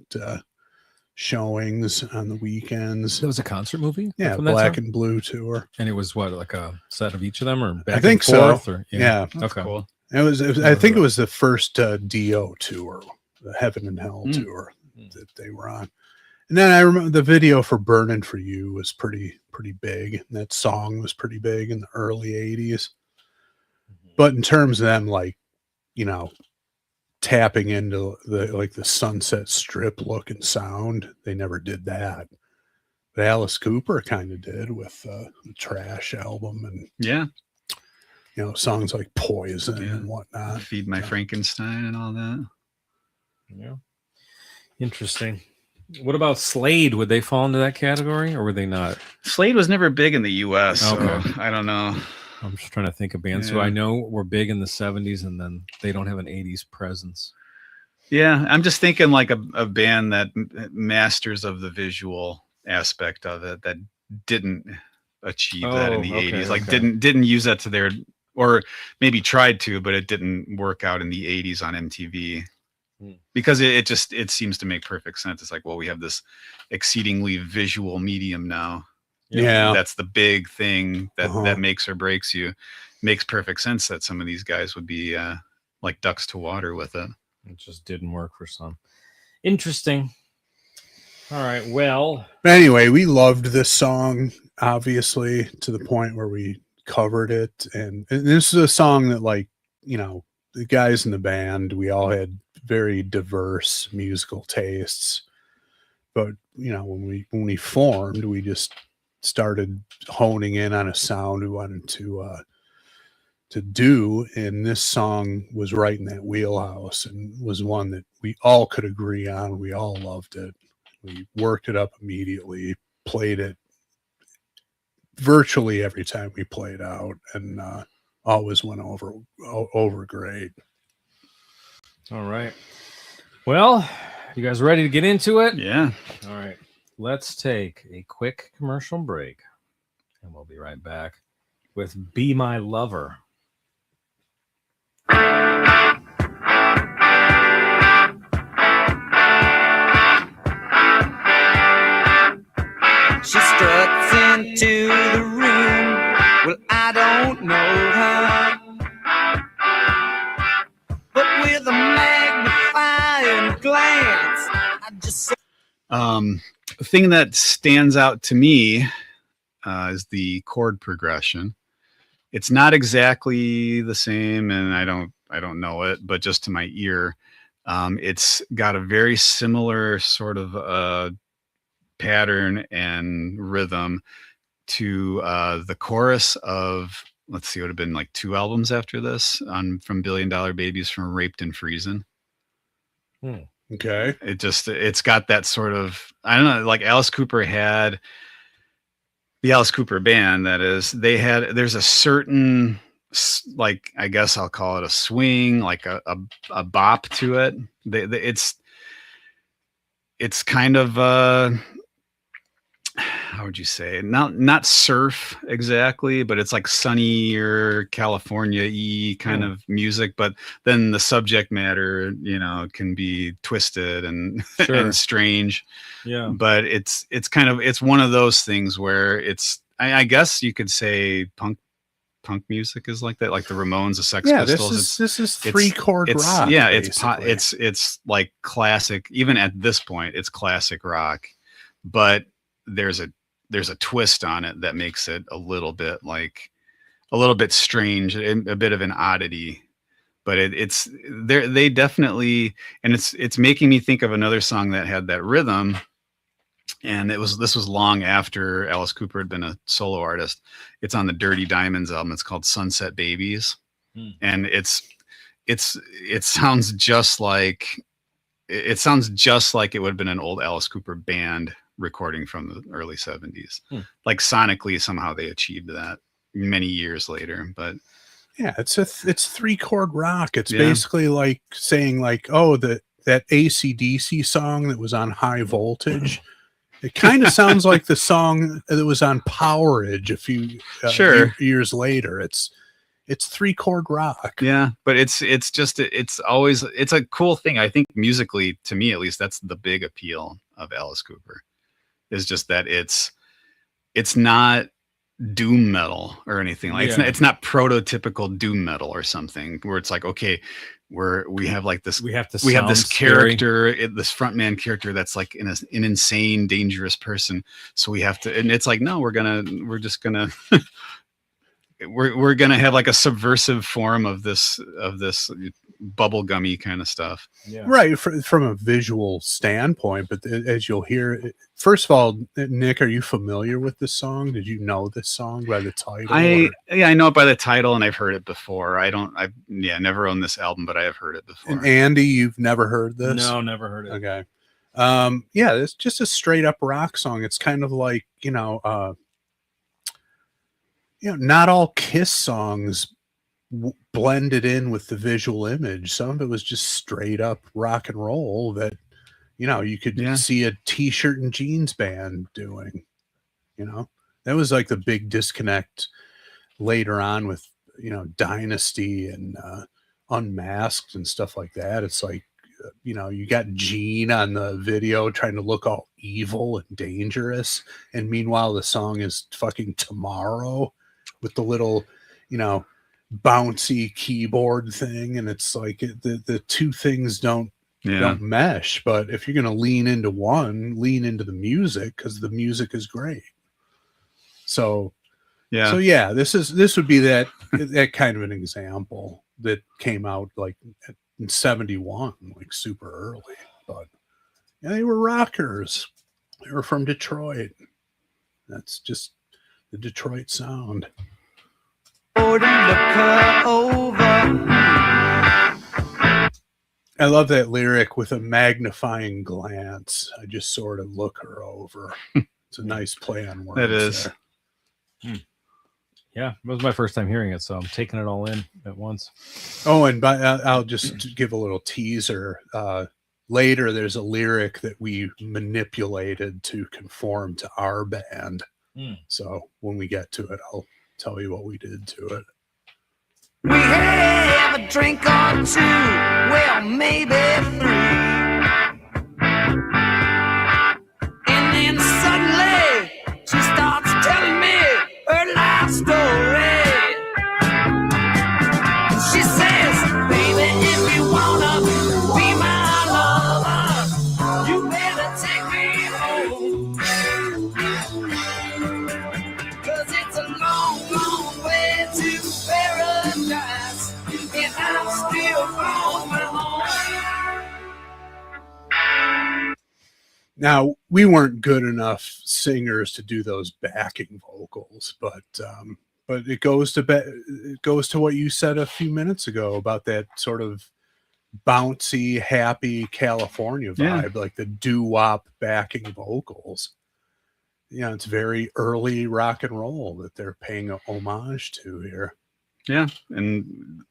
S1: showings on the weekends.
S2: That was a concert movie?
S1: Yeah, Black and Blue tour.
S2: And it was what, like a set of each of them, or back
S1: I think
S2: and forth?
S1: so.
S2: Or,
S1: yeah.
S2: Okay.
S3: Cool.
S1: It was I think it was the first Dio tour, the Heaven and Hell tour that they were on. And then I remember the video for Burning for You was pretty big. And that song was pretty big in the early 80s. But in terms of them, like, tapping into the Sunset Strip look and sound. They never did that. But Alice Cooper kind of did with the Trash album, and
S3: Yeah.
S1: Songs like Poison
S3: Yeah.
S1: and whatnot.
S3: Feed My Frankenstein and all that.
S2: Yeah. Interesting. What about Slade? Would they fall into that category, or were they not?
S3: Slade was never big in the U.S., so
S2: Okay.
S3: I don't know.
S2: I'm just trying to think of bands who I know were big in the 70s and then they don't have an 80s presence.
S3: Yeah, I'm just thinking like a band that masters of the visual aspect of it that didn't achieve that in the 80s. Like didn't use that to their, or maybe tried to, but it didn't work out in the 80s on MTV. Because it seems to make perfect sense. It's like, well, we have this exceedingly visual medium now.
S1: Yeah.
S3: That's the big thing that makes or breaks you. Makes perfect sense that some of these guys would be like ducks to water with it.
S2: It just didn't work for some. Interesting. All right. Well,
S1: anyway, we loved this song, obviously, to the point where we covered it. And this is a song that, like, the guys in the band, we all had very diverse musical tastes. But, when we formed, we just started honing in on a sound we wanted to do, and this song was right in that wheelhouse and was one that we all could agree on. We all loved it. We worked it up immediately, played it virtually every time we played out, and always went over great.
S2: All right. Well, you guys ready to get into it?
S3: Yeah.
S2: All right. Let's take a quick commercial break, and we'll be right back with Be My Lover.
S9: She struts into the room. Well, I don't know her, but with a magnifying glance, I just
S3: the thing that stands out to me is the chord progression. It's not exactly the same, and I don't know it, but just to my ear, it's got a very similar sort of pattern and rhythm to the chorus of, let's see, it would have been like 2 albums after this, from Billion Dollar Babies, from Raped and Freezing.
S1: Okay.
S3: It's got that sort of, I don't know, like Alice Cooper had, the Alice Cooper band, that is, there's a certain, like, I guess I'll call it a swing, like a bop to it. It's kind of how would you say, not surf exactly, but it's like sunnier California-y kind of music, but then the subject matter, can be twisted and and strange.
S2: Yeah.
S3: But it's one of those things where I guess you could say punk music is like that, like the Ramones, the Sex Pistols.
S1: This is 3-chord rock.
S3: Yeah, it's like classic. Even at this point, it's classic rock, but there's a twist on it that makes it a little bit strange, a bit of an oddity. But it's they definitely, and it's making me think of another song that had that rhythm. And this was long after Alice Cooper had been a solo artist. It's on the Dirty Diamonds album. It's called Sunset Babies. And it sounds just like it would have been an old Alice Cooper band recording from the early 70s. Like sonically, somehow they achieved that many years later. But
S1: yeah, it's 3-chord rock. It's basically like saying, like, oh, that AC/DC song that was on High Voltage. It kind of sounds like the song that was on Powerage a few years later. It's 3-chord rock.
S3: Yeah, but it's a cool thing. I think musically, to me at least, that's the big appeal of Alice Cooper, is just that it's not doom metal or anything like it's not prototypical doom metal or something where it's like, okay, we have this character, this frontman character that's like an insane, dangerous person, so we have to, and it's like, no, we're just gonna we're gonna have like a subversive form of this bubblegummy kind of stuff.
S2: Yeah.
S1: Right, from a visual standpoint, but as you'll hear, first of all, Nick, are you familiar with this song? Did you know this song by the title?
S3: I know it by the title, and I've heard it before. I've never owned this album, but I have heard it before.
S1: And Andy, you've never heard this?
S2: No, never heard it.
S1: Okay. Yeah, it's just a straight up rock song. It's kind of like, not all Kiss songs blended in with the visual image. Some of it was just straight up rock and roll that, you could see a t-shirt and jeans band doing, that was like the big disconnect later on with, Dynasty and Unmasked and stuff like that. It's like, you got Gene on the video trying to look all evil and dangerous. And meanwhile, the song is fucking Tomorrow with the little, bouncy keyboard thing. And it's like the two things don't mesh. But if you're going to lean into one, lean into the music, because the music is great. So this would be that kind of an example that came out like in 71, like super early. But they were rockers. They were from Detroit. That's just the Detroit sound. I love that lyric, with a magnifying glance, I just sort of look her over. It's a nice play on words.
S3: It is.
S2: Yeah, it was my first time hearing it, so I'm taking it all in at once.
S1: Oh, and I'll just give a little teaser. Later, there's a lyric that we manipulated to conform to our band. So when we get to it, I'll tell you what we did to it.
S9: We have a drink or two, well, maybe 3. And then suddenly, she starts telling me her life story. She says, baby, if you wanna be my lover, you better take me home. 'Cause it's a long, long way to paradise, and I'm still on my own.
S1: Now, we weren't good enough singers to do those backing vocals, but it goes to what you said a few minutes ago about that sort of bouncy, happy California vibe, like the doo-wop backing vocals. It's very early rock and roll that they're paying a homage to here.
S3: Yeah, and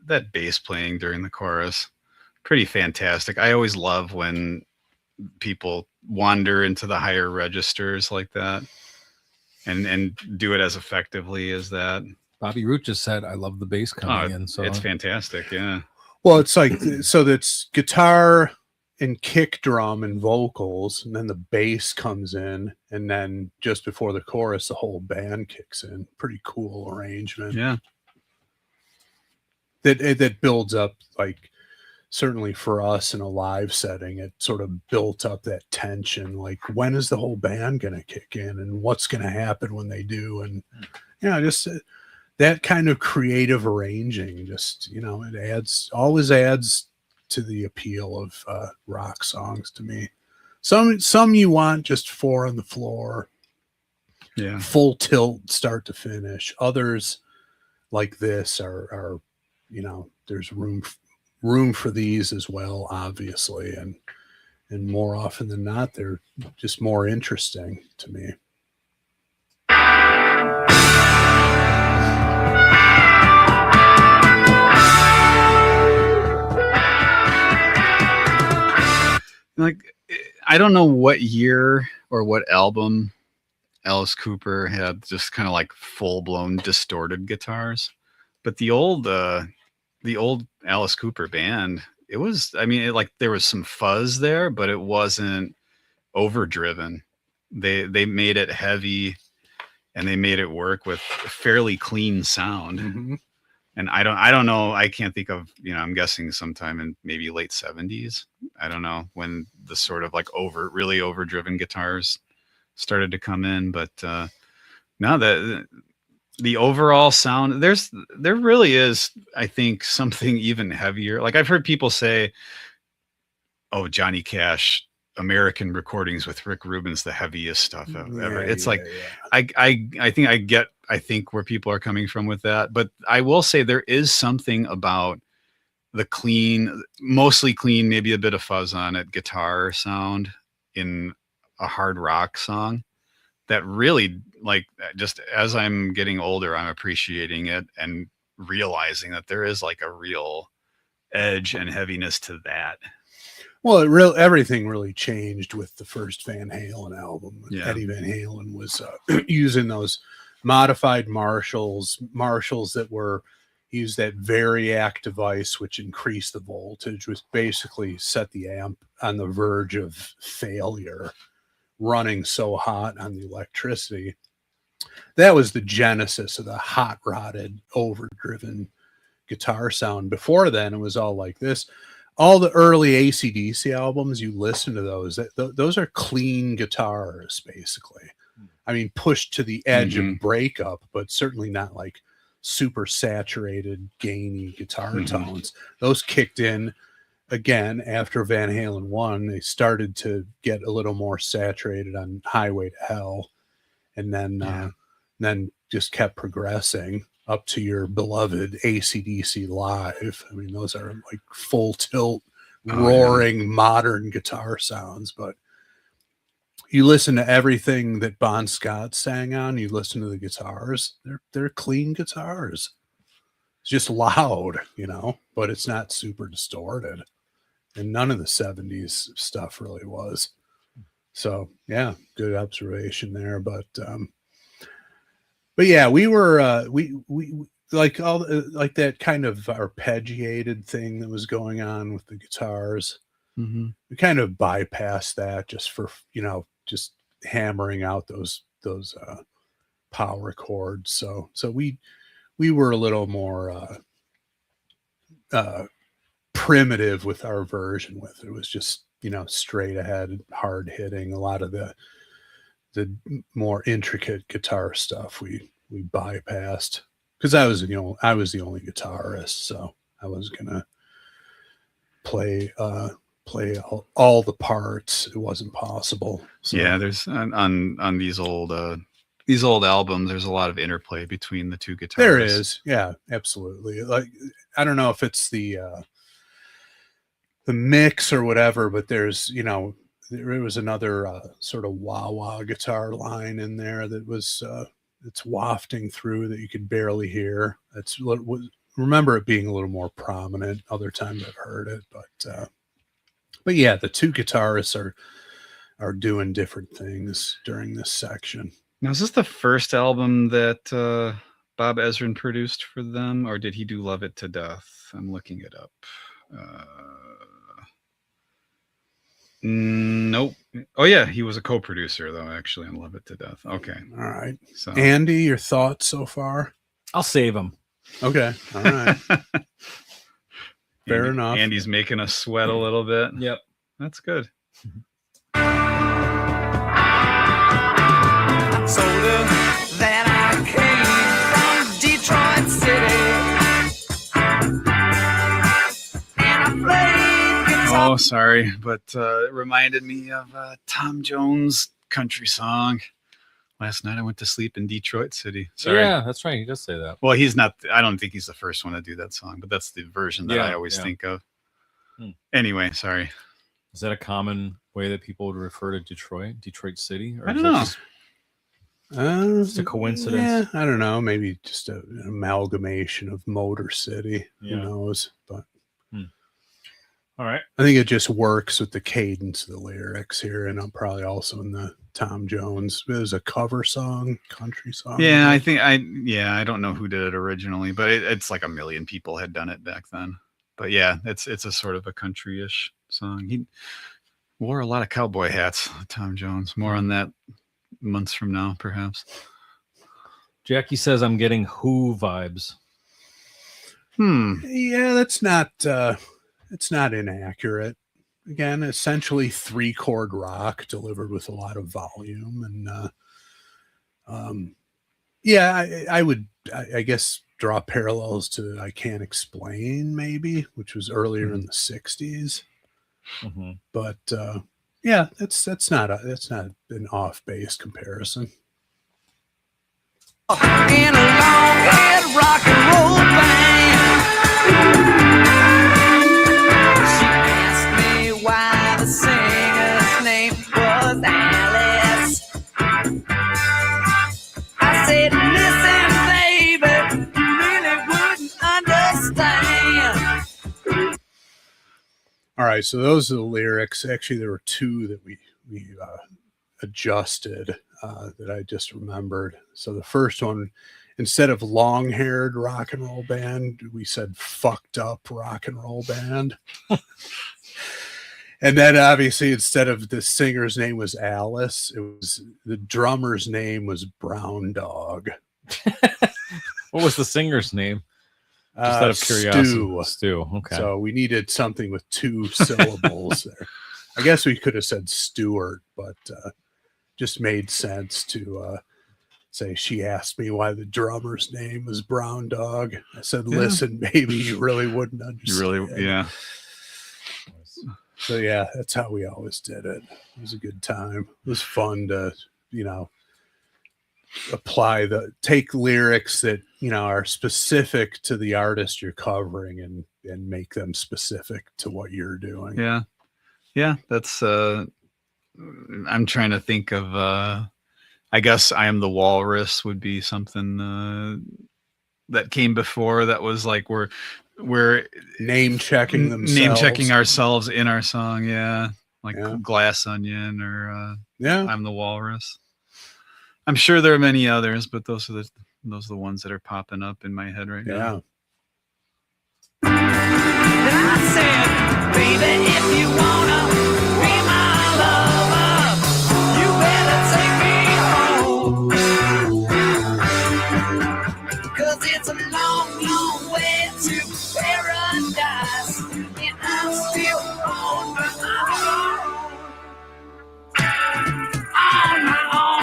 S3: that bass playing during the chorus, pretty fantastic. I always love when people wander into the higher registers like that and do it as effectively as that.
S2: Bobby Root just said, I love the bass coming in. So
S3: it's fantastic. Yeah.
S1: Well, it's like, so that's guitar and kick drum and vocals, and then the bass comes in, and then just before the chorus, the whole band kicks in. Pretty cool arrangement.
S3: Yeah.
S1: That builds up, like, certainly for us in a live setting, it sort of built up that tension. Like, when is the whole band going to kick in, and what's going to happen when they do? And, just that kind of creative arranging, just, it always adds to the appeal of rock songs to me. Some you want just 4 on the floor, full tilt, start to finish. Others like this are there's room for these as well, obviously, and more often than not, they're just more interesting to me.
S3: Like, I don't know what year or what album Alice Cooper had just kind of like full-blown distorted guitars, but the old Alice Cooper band, it was, there was some fuzz there, but it wasn't overdriven. They made it heavy, and they made it work with a fairly clean sound.
S1: Mm-hmm.
S3: And I don't know. I can't think of, I'm guessing sometime in maybe late 70s. I don't know when the sort of like really overdriven guitars started to come in, but now that the overall sound, there really is, I think, something even heavier. Like I've heard people say, oh, Johnny Cash American recordings with Rick Rubin's the heaviest stuff ever. It's like I think where people are coming from with that. But I will say there is something about the clean, mostly clean, maybe a bit of fuzz on it, guitar sound in a hard rock song that really, like, just as I'm getting older, I'm appreciating it and realizing that there is like a real edge and heaviness to that.
S1: Well, everything really changed with the first Van Halen album.
S3: Yeah.
S1: Eddie Van Halen was using those modified Marshalls that were used that variac device, which increased the voltage, which basically set the amp on the verge of failure, running so hot on the electricity. That was the genesis of the hot rodded, overdriven guitar sound. Before then, it was all like this. All the early AC/DC albums, you listen to those, those are clean guitars, basically. I mean, pushed to the edge of breakup, but certainly not like super saturated, gainy guitar tones. Those kicked in again after Van Halen 1. They started to get a little more saturated on Highway to Hell, and then just kept progressing up to your beloved AC/DC Live. I mean, those are like full tilt, roaring modern guitar sounds. But you listen to everything that Bon Scott sang on, you listen to the guitars, they're clean guitars. It's just loud, but it's not super distorted. And none of the 70s stuff really was. So yeah, good observation there. But yeah, we were we like all like that kind of arpeggiated thing that was going on with the guitars. We kind of bypassed that just for just hammering out those power chords. So we were a little more primitive with our version with it. It was just straight ahead, hard hitting. A lot of the more intricate guitar stuff we bypassed because I was the only guitarist, so I was gonna play all the parts. It wasn't possible. So.
S3: Yeah, there's on these old albums, there's a lot of interplay between the two guitars.
S1: There is, yeah, absolutely. Like I don't know if it's the mix or whatever, but there's there was another sort of wah-wah guitar line in there that was it's wafting through that you could barely hear. Remember it being a little more prominent. Other times I've heard it, but yeah, the two guitarists are doing different things during this section.
S3: Now, is this the first album that Bob Ezrin produced for them, or did he do Love It to Death? I'm looking it up. Nope. Oh yeah, he was a co-producer though, actually, on Love It to Death. Okay.
S1: All right.
S3: So
S1: Andy, your thoughts so far?
S2: I'll save him.
S1: Okay. All right. Fair enough.
S3: Andy's making us sweat a little bit.
S2: Yep.
S3: That's good.
S9: Then I came from Detroit City, and I played guitar.
S3: Oh, sorry, but it reminded me of a Tom Jones country song. Last night I went to sleep in Detroit City. Sorry.
S2: Yeah, that's right. He does say that.
S3: Well, he's not. I don't think he's the first one to do that song, but that's the version that I always think of. Anyway, sorry.
S2: Is that a common way that people would refer to Detroit City? Or
S3: I don't know.
S2: Just a coincidence?
S1: Yeah, I don't know. Maybe just an amalgamation of Motor City.
S2: Yeah.
S1: Who knows? But
S2: all right.
S1: I think it just works with the cadence of the lyrics here, and I'm probably also in the Tom Jones. It was a cover song, country song.
S3: Yeah, I think I don't know who did it originally, but it's like a million people had done it back then. But yeah, it's a sort of a country-ish song. He wore a lot of cowboy hats, Tom Jones. More on that months from now, perhaps.
S2: Jackie says I'm getting Who vibes.
S1: Yeah, that's not it's not inaccurate. Again, essentially 3-chord rock delivered with a lot of volume, and Yeah, I guess draw parallels to I Can't Explain, maybe, which was earlier in the 60s.
S2: Mm-hmm.
S1: But yeah, that's not an off base comparison.
S9: In a long-haired rock and roll band. She asked me why the singer's name was Alice. I said, listen, baby, you really wouldn't understand.
S1: All right, so those are the lyrics. Actually, there were two that we adjusted that I just remembered. So the first one, instead of long-haired rock and roll band, we said fucked up rock and roll band. And then obviously instead of the singer's name was Alice, it was the drummer's name was Brown Dog.
S2: What was the singer's name? Just out of curiosity. Stu. Okay.
S1: So we needed something with two syllables there. I guess we could have said Stewart, but just made sense to say she asked me why the drummer's name was Brown Dog. I said, listen, maybe you really wouldn't understand.
S3: Yeah.
S1: So yeah, that's how we always did it. It was a good time. It was fun to, take lyrics that, are specific to the artist you're covering and make them specific to what you're doing.
S3: Yeah. Yeah. That's, I'm trying to think of, I guess I Am the Walrus would be something, that came before that was like, we're
S1: name checking
S3: ourselves in our song. Yeah. Like Glass Onion or, I'm the Walrus. I'm sure there are many others, but those are the ones that are popping up in my head right now.
S9: Then I said, baby, if you wanna be my lover, you better take me home. 'Cause it's a long, long way to paradise, and I'm still on my own. On my own.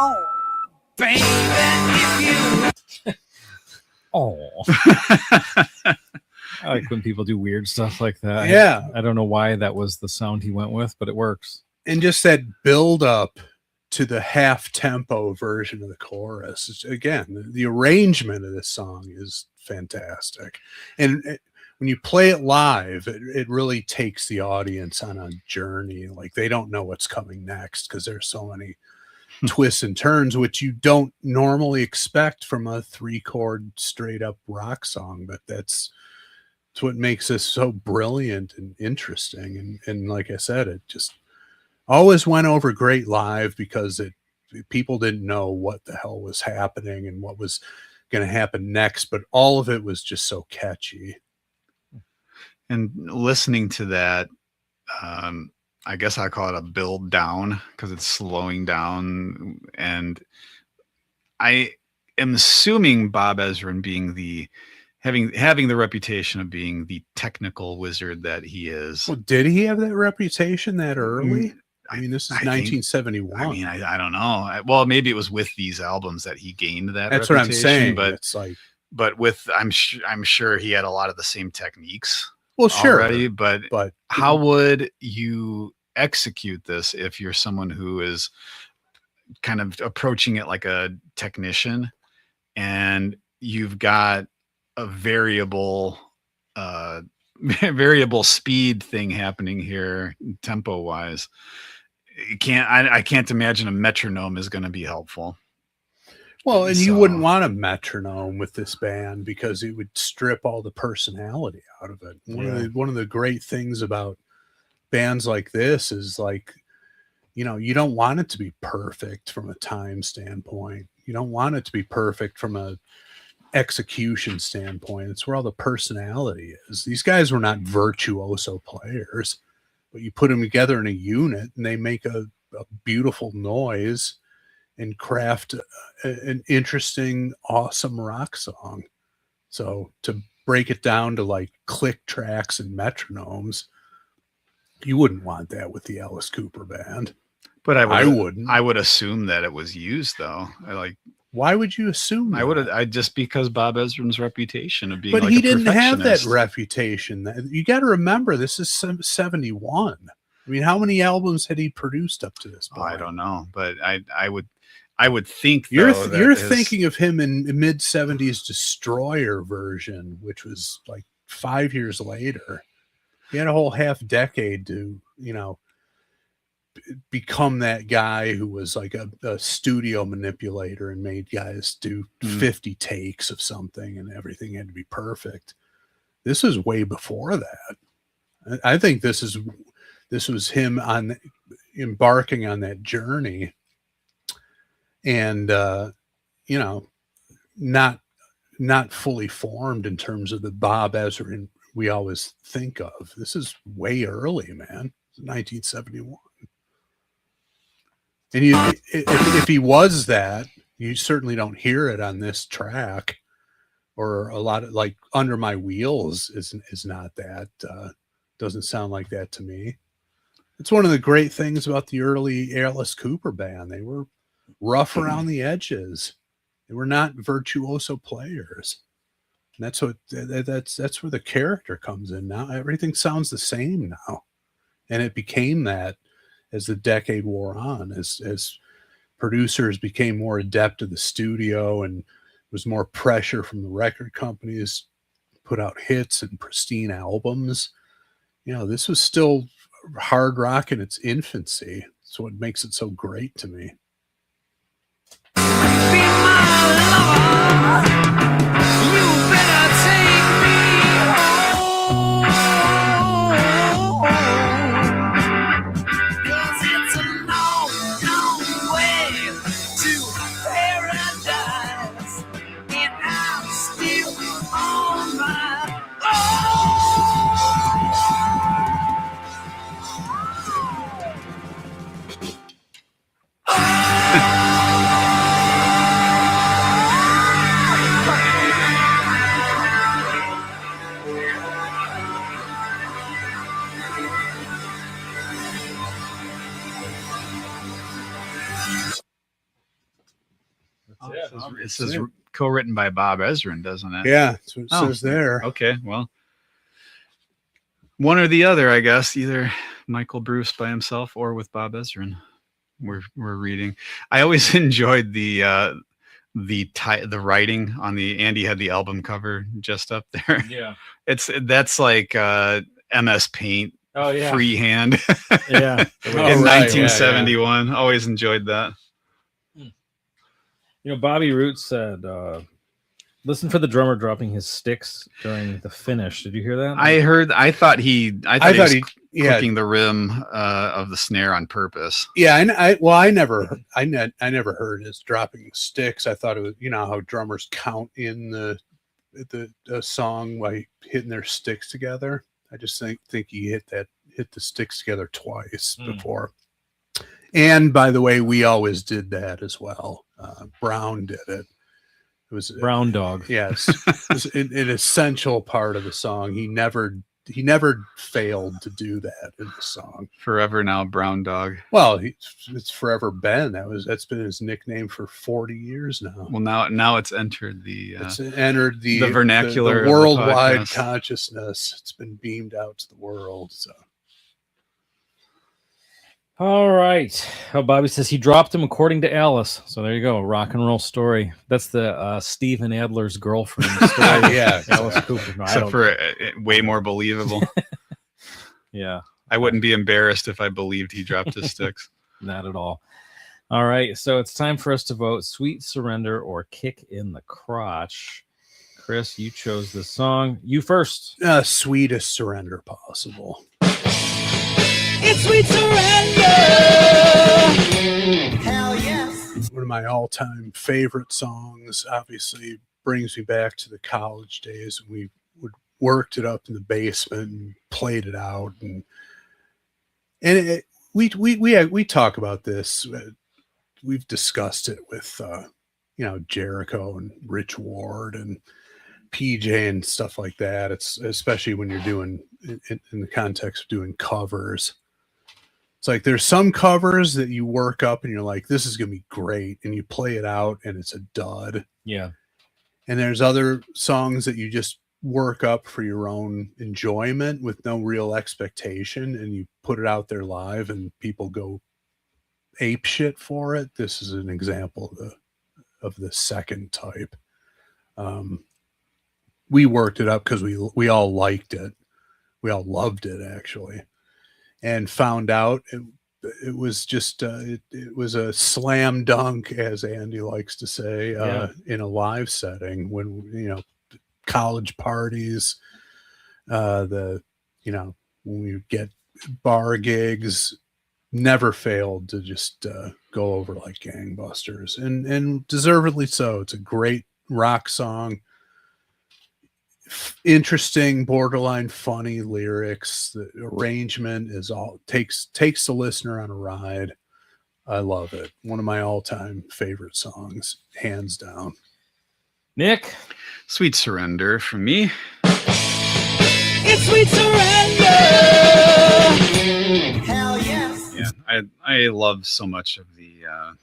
S9: Oh, baby, if you
S2: Oh. I like when people do weird stuff like that.
S1: Yeah.
S2: I don't know why that was the sound he went with, but it works.
S1: And just that build up to the half tempo version of the chorus. Again, the arrangement of this song is fantastic. And when you play it live, it really takes the audience on a journey. Like they don't know what's coming next because there's so many twists and turns, which you don't normally expect from a 3-chord straight up rock song. But that's what makes this so brilliant and interesting. And like I said, it just always went over great live because people didn't know what the hell was happening and what was going to happen next, but all of it was just so catchy.
S3: And listening to that, I guess I call it a build down because it's slowing down. And I am assuming Bob Ezrin being having the reputation of being the technical wizard that he is.
S1: Well, did he have that reputation that early? I mean, this is 1971.
S3: I mean, I don't know. Well, maybe it was with these albums that he gained that.
S1: That's what I'm saying.
S3: But
S1: it's like,
S3: I'm sure he had a lot of the same techniques.
S1: Well, sure.
S3: Already, but how would you execute this if you're someone who is kind of approaching it like a technician, and you've got a variable speed thing happening here, tempo wise? I can't imagine a metronome is going to be helpful.
S1: Well, and you wouldn't want a metronome with this band because it would strip all the personality out of it. One of the great things about bands like this is like, you don't want it to be perfect from a time standpoint. You don't want it to be perfect from a execution standpoint. It's where all the personality is. These guys were not virtuoso players, but you put them together in a unit and they make a beautiful noise and craft an interesting, awesome rock song. So to break it down to like click tracks and metronomes, you wouldn't want that with the Alice Cooper band.
S3: But
S1: I wouldn't.
S3: I would assume that it was used though.
S1: Why would you assume that?
S3: I just because Bob Ezrin's reputation of being.
S1: But
S3: like
S1: he
S3: a
S1: didn't have that
S3: perfectionist.
S1: reputation. You got to remember, this is 71. I mean, how many albums had he produced up to this point?
S3: I don't know, but I would think
S1: You're
S3: though,
S1: you're
S3: that his-
S1: thinking of him in mid 70s Destroyer version, which was like 5 years later. He had a whole half decade to, become that guy who was like a studio manipulator and made guys do 50 takes of something and everything had to be perfect. This was way before that. I think this was him embarking on that journey, and not fully formed in terms of the Bob Ezrin we always think of. This is way early, man. 1971. And if he was that, you certainly don't hear it on this track, or a lot of like Under My Wheels is not that. Doesn't sound like that to me. It's one of the great things about the early Alice Cooper band. They were rough around the edges. They were not virtuoso players. And that's where the character comes in. Now everything sounds the same now. And it became that as the decade wore on, as producers became more adept at the studio and was more pressure from the record companies to put out hits and pristine albums. This was still hard rock in its infancy. That's what makes it so great to me.
S9: Be my lover. You better take me home. 'Cause it's a long, long way to paradise, and I'm still on my own.
S3: It says co-written by Bob Ezrin, doesn't it?
S1: Yeah, that's what it says there.
S3: Okay, well, one or the other, I guess. Either Michael Bruce by himself or with Bob Ezrin. We're reading. I always enjoyed the writing on the Andy had the album cover just up there.
S2: Yeah,
S3: that's like MS Paint.
S2: Oh yeah,
S3: freehand.
S2: Yeah,
S3: in 1971. Yeah. Always enjoyed that.
S2: Bobby Root said, listen for the drummer dropping his sticks during the finish. Did you hear that?
S3: I thought he was clicking the rim of the snare on purpose.
S1: Yeah, I never heard his dropping the sticks. I thought it was, how drummers count in the song by hitting their sticks together. I just think he hit the sticks together twice before. And by the way, we always did that as well. Brown did it. It was
S2: Brown Dog.
S1: Yes, it was an essential part of the song. He never failed to do that in the song.
S3: Forever now, Brown Dog.
S1: Well, it's forever been. That's been his nickname for 40 years now.
S3: Well, now it's entered the
S1: vernacular, the worldwide consciousness. It's been beamed out to the world. So.
S2: All right. Bobby says he dropped him according to Alice. So there you go. Rock and roll story. That's the Steven Adler's girlfriend story.
S1: Yeah.
S2: Alice Cooper. No,
S3: except for way more believable.
S2: Yeah.
S3: I wouldn't be embarrassed if I believed he dropped his sticks.
S2: Not at all. All right. So it's time for us to vote Sweet Surrender or Kick in the Crotch. Chris, you chose this song. You first.
S1: Sweetest Surrender Possible.
S9: It's Sweet Surrender. Hell yes.
S1: One of my all-time favorite songs. Obviously, brings me back to the college days. We worked it up in the basement and played it out, and we talk about this. We've discussed it with Jericho and Rich Ward and PJ and stuff like that. It's especially when you're doing in the context of doing covers. It's like there's some covers that you work up and you're like, this is gonna be great, and you play it out and it's a dud.
S2: Yeah.
S1: And there's other songs that you just work up for your own enjoyment with no real expectation, and you put it out there live and people go ape shit for it. This is an example of the second type. We worked it up because we all liked it. We all loved it, actually, and found out it was just it was a slam dunk, as Andy likes to say, in a live setting when college parties, when we get bar gigs, never failed to just go over like gangbusters, and deservedly so. It's a great rock song, interesting, borderline funny lyrics. The arrangement is all takes the listener on a ride. I love it. One of my all-time favorite songs, hands down.
S2: Nick?
S3: Sweet Surrender from me.
S9: It's Sweet Surrender. Hell yes.
S3: Yeah, I love so much of the I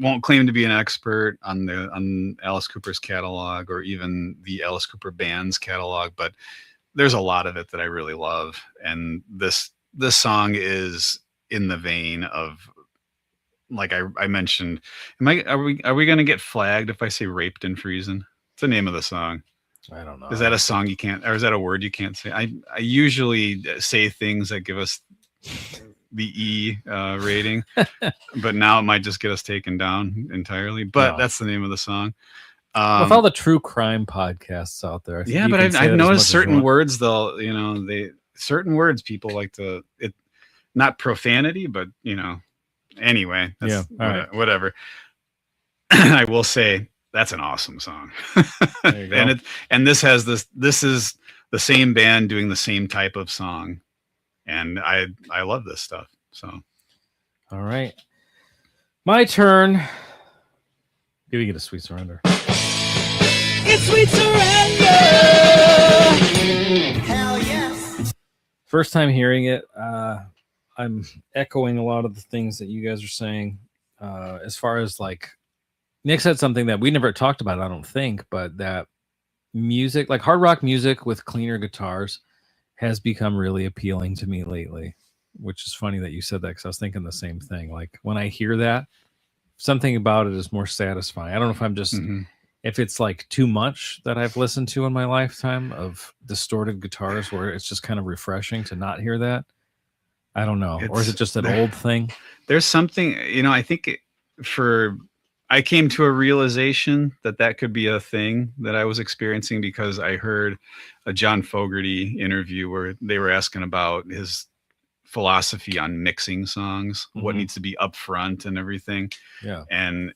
S3: won't claim to be an expert on Alice Cooper's catalog or even the Alice Cooper band's catalog, but there's a lot of it that I really love, and this song is in the vein of, like I mentioned. Are we gonna get flagged if I say "raped and freezing"? It's the name of the song.
S2: I don't know.
S3: Is that a song you can't, or is that a word you can't say? I usually say things that give us the E rating, but now it might just get us taken down entirely. But that's the name of the song.
S2: With all the true crime podcasts out there,
S3: yeah, but I've noticed certain words, certain words people like to, it, not profanity, but anyway, that's whatever. I will say that's an awesome song. and this is the same band doing the same type of song, and I love this stuff. So
S2: all right, my turn. Giving it a Sweet Surrender.
S9: It's Sweet Surrender. Hell yes.
S2: First time hearing it, I'm echoing a lot of the things that you guys are saying. As far as like Nick said something that we never talked about, I don't think, but that music, like hard rock music with cleaner guitars, has become really appealing to me lately, which is funny that you said that because I was thinking the same thing. Like when I hear that, something about it is more satisfying. I don't know if I'm just, if it's like too much that I've listened to in my lifetime of distorted guitars where it's just kind of refreshing to not hear that. I don't know. Or is it just an old thing?
S3: There's something, I think I came to a realization that could be a thing that I was experiencing because I heard a John Fogerty interview where they were asking about his philosophy on mixing songs, what needs to be up front and everything.
S2: Yeah.
S3: And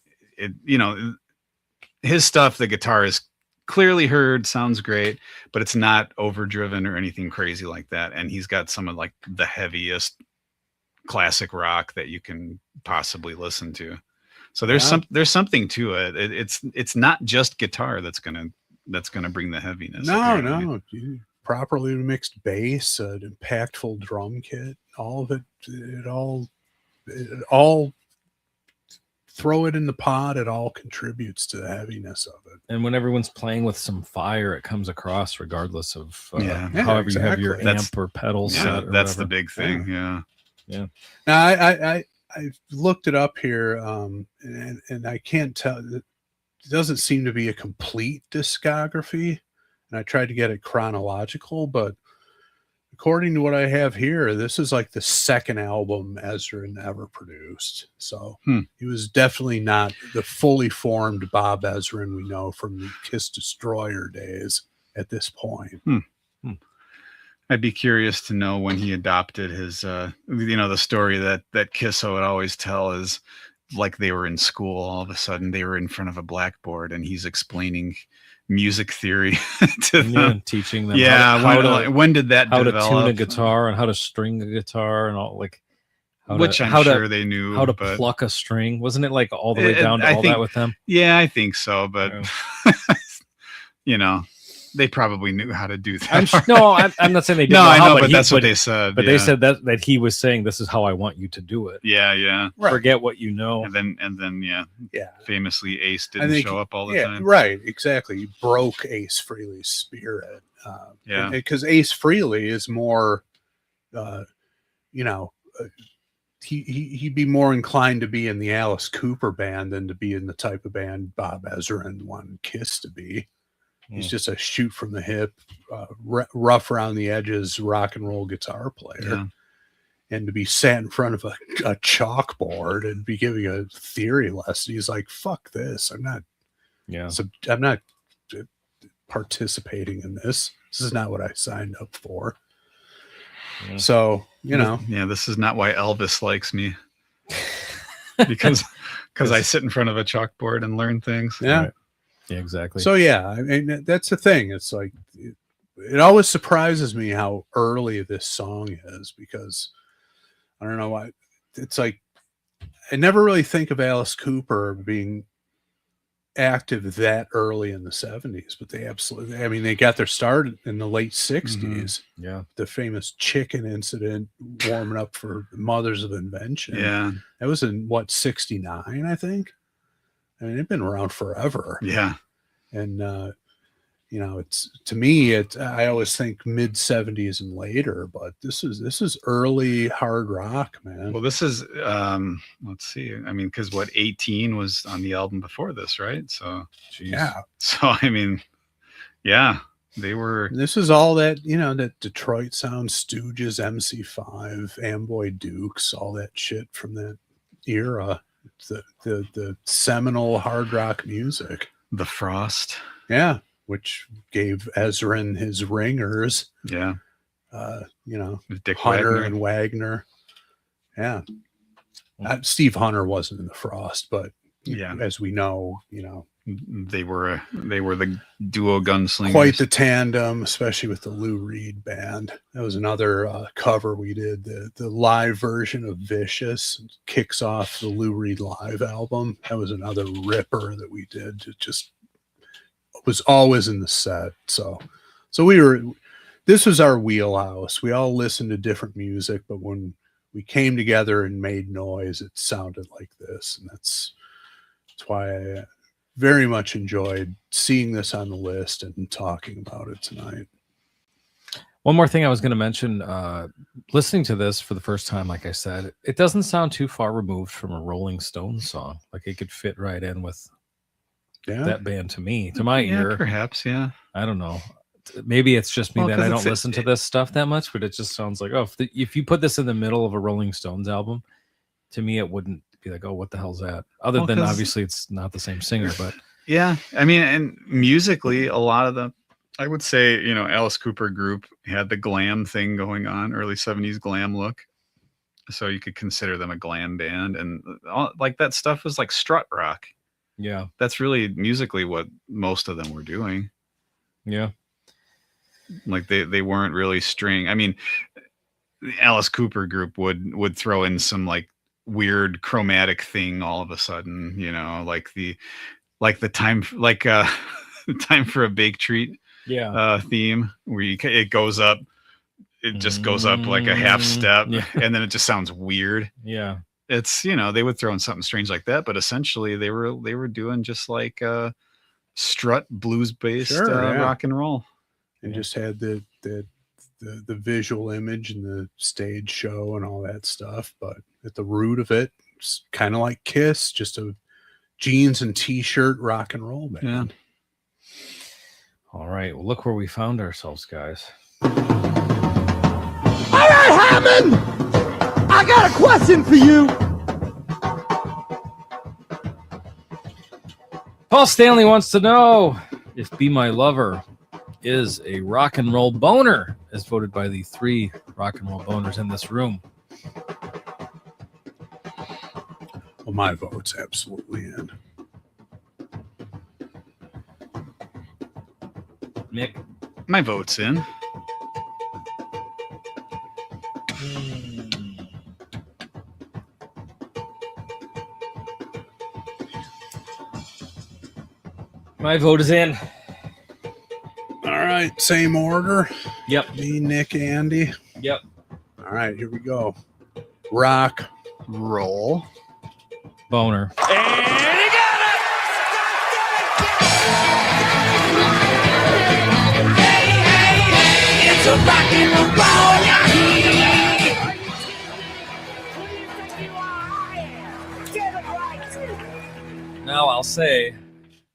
S3: his stuff, the guitar is clearly heard, sounds great, but it's not overdriven or anything crazy like that. And he's got some of like the heaviest classic rock that you can possibly listen to. So there's something to it. It's not just guitar that's gonna bring the heaviness.
S1: No. Properly mixed bass, an impactful drum kit, all of it. It all throw it in the pot. It all contributes to the heaviness of it.
S2: And when everyone's playing with some fire, it comes across regardless of however you have your amp or pedal set. Or
S3: that's
S2: whatever.
S3: the big thing.
S2: Yeah.
S1: Now I looked it up here, and I can't tell. It doesn't seem to be a complete discography, and I tried to get it chronological, but according to what I have here, this is like the second album Ezrin ever produced. So he was definitely not the fully formed Bob Ezrin we know from the Kiss Destroyer days at this point.
S3: I'd be curious to know when he adopted his, the story that Kiss would always tell is like they were in school. All of a sudden, they were in front of a blackboard, and he's explaining music theory to them,
S2: teaching them
S3: when did that
S2: how
S3: develop?
S2: to tune a guitar and how to string a guitar and all, like
S3: I'm sure they knew
S2: how to
S3: but
S2: pluck a string. Wasn't it like all the way down to that with them?
S3: Yeah, I think so, but they probably knew how to do that.
S2: I'm not saying they didn't.
S3: No,
S2: know
S3: I
S2: how,
S3: know, but that's what they said.
S2: But they said that he was saying, "This is how I want you to do it."
S3: Yeah.
S1: Right.
S2: Forget what you know.
S3: And then famously Ace didn't show up all the time.
S1: Right, exactly. He broke Ace Frehley's spirit. Because Ace Frehley is more, he'd be more inclined to be in the Alice Cooper band than to be in the type of band Bob Ezrin wanted Kiss to be. He's just a shoot from the hip, rough around the edges rock and roll guitar player.
S3: Yeah.
S1: And to be sat in front of a chalkboard and be giving a theory lesson, he's like, "Fuck this! I'm not participating in this. This is not what I signed up for." Yeah. So
S3: this is not why Elvis likes me, because I sit in front of a chalkboard and learn things.
S1: Yeah.
S2: Right. Yeah, exactly.
S1: So I mean, that's the thing. It's like it always surprises me how early this song is, because I don't know why. It's like I never really think of Alice Cooper being active that early in the 70s, but they absolutely, I mean, they got their start in the late 60s.
S2: Mm-hmm. Yeah.
S1: The famous chicken incident, warming up for Mothers of Invention.
S3: Yeah.
S1: That was in 69, I think. I mean, they've been around forever.
S3: Yeah.
S1: And, it's, to me, I always think mid 70s and later, but this is early hard rock, man.
S3: Well, this is, let's see. I mean, cause 18 was on the album before this, right? So,
S1: yeah.
S3: So, I mean, yeah, they were,
S1: this is all that, that Detroit sound, Stooges, MC5, Amboy Dukes, all that shit from that era. The seminal hard rock music.
S3: The Frost.
S1: Yeah. Which gave Ezrin his ringers.
S3: Yeah.
S1: Dick Hunter and Wagner. Yeah. Steve Hunter wasn't in the Frost, but as we know,
S3: they were the duo Gunslingers.
S1: Quite the tandem, especially with the Lou Reed band. That was another cover we did. The live version of Vicious kicks off the Lou Reed live album. That was another ripper that we did. It just was always in the set. So this was our wheelhouse. We all listened to different music, but when we came together and made noise, it sounded like this. And that's why I very much enjoyed seeing this on the list and talking about it tonight.
S2: One more thing I was going to mention, listening to this for the first time, like I said, it doesn't sound too far removed from a Rolling Stones song. Like it could fit right in with that band to me, to my ear.
S3: Perhaps, yeah.
S2: I don't know. Maybe it's just me that I don't listen to this stuff that much, but it just sounds like, if you put this in the middle of a Rolling Stones album, to me, it wouldn't be like, oh, what the hell's that? Other than obviously it's not the same singer, but
S3: yeah, I mean, and musically, a lot of I would say, Alice Cooper group had the glam thing going on, early 70s glam look. So you could consider them a glam band, and like that stuff was like strut rock.
S2: Yeah.
S3: That's really musically what most of them were doing.
S2: Yeah.
S3: Like they weren't really string. I mean, the Alice Cooper group would throw in some like weird chromatic thing all of a sudden, like the time, like the Time for a Bake Treat theme where it goes up, it just goes up like a half step and then it just sounds weird.
S2: Yeah.
S3: It's, they would throw in something strange like that, but essentially they were doing just like strut blues based rock and roll.
S1: And just had the visual image and the stage show and all that stuff, but at the root of it, it's kind of like Kiss, just a jeans and t-shirt rock and roll band.
S3: Yeah.
S2: All right, well, look where we found ourselves, guys.
S6: All right, Hammond, I got a question for you.
S2: Paul Stanley wants to know if Be My Lover is a rock and roll boner, as voted by the 3 rock and roll boners in this room.
S1: Well, my vote's absolutely in.
S2: Nick.
S3: My vote's in.
S2: My vote is in.
S1: All right, same order.
S2: Yep.
S1: Me, Nick, Andy.
S2: Yep.
S1: All right, here we go. Rock,
S3: Roll.
S2: Boner.
S9: It's a rock and roll.
S2: Now I'll say,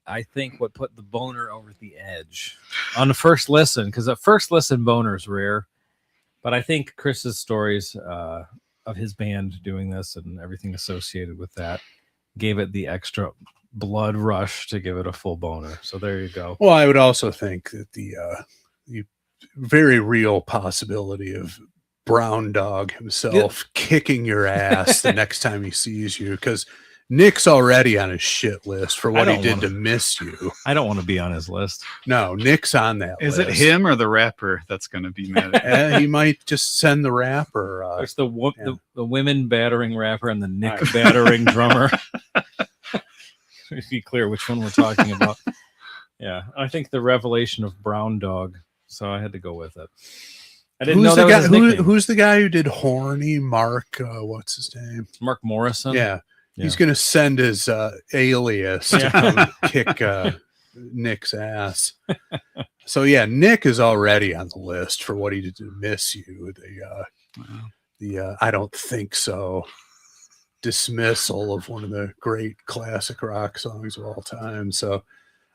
S2: I think what put the boner over the edge on the first listen, because at first listen, boner's rare. But I think Chris's stories of his band doing this and everything associated with that gave it the extra blood rush to give it a full boner. So there you go.
S1: Well, I would also think that the very real possibility of Brown Dog himself kicking your ass the next time he sees you, because Nick's already on his shit list for what he did to miss you.
S2: I don't want to be on his list.
S1: No, Nick's on that
S3: Is
S1: list.
S3: it him or the rapper that's going to be mad at
S1: He might just send the rapper.
S2: There's the women battering rapper and the Nick battering drummer. To be clear which one we're talking about. Yeah, I think the revelation of Brown Dog. So I had to go with it. I didn't know that was his nickname.
S1: Who's the guy who did Horny? Mark, what's his name?
S2: Mark Morrison.
S1: Yeah. He's going to send his alias to come kick Nick's ass. So, yeah, Nick is already on the list for what he did to miss you. The I don't think so dismissal of one of the great classic rock songs of all time. So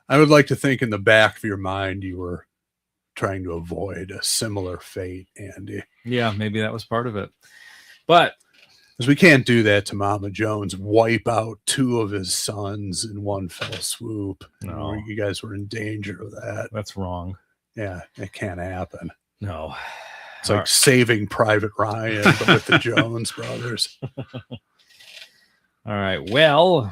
S1: I would like to think in the back of your mind you were trying to avoid a similar fate, Andy.
S2: Yeah, maybe that was part of it. But
S1: because we can't do that to Mama Jones, wipe out two of his sons in one fell swoop.
S2: No.
S1: You guys were in danger of that.
S2: That's wrong.
S1: Yeah, it can't happen.
S2: No.
S1: It's like Saving Private Ryan, but with the Jones brothers.
S2: All right. Well,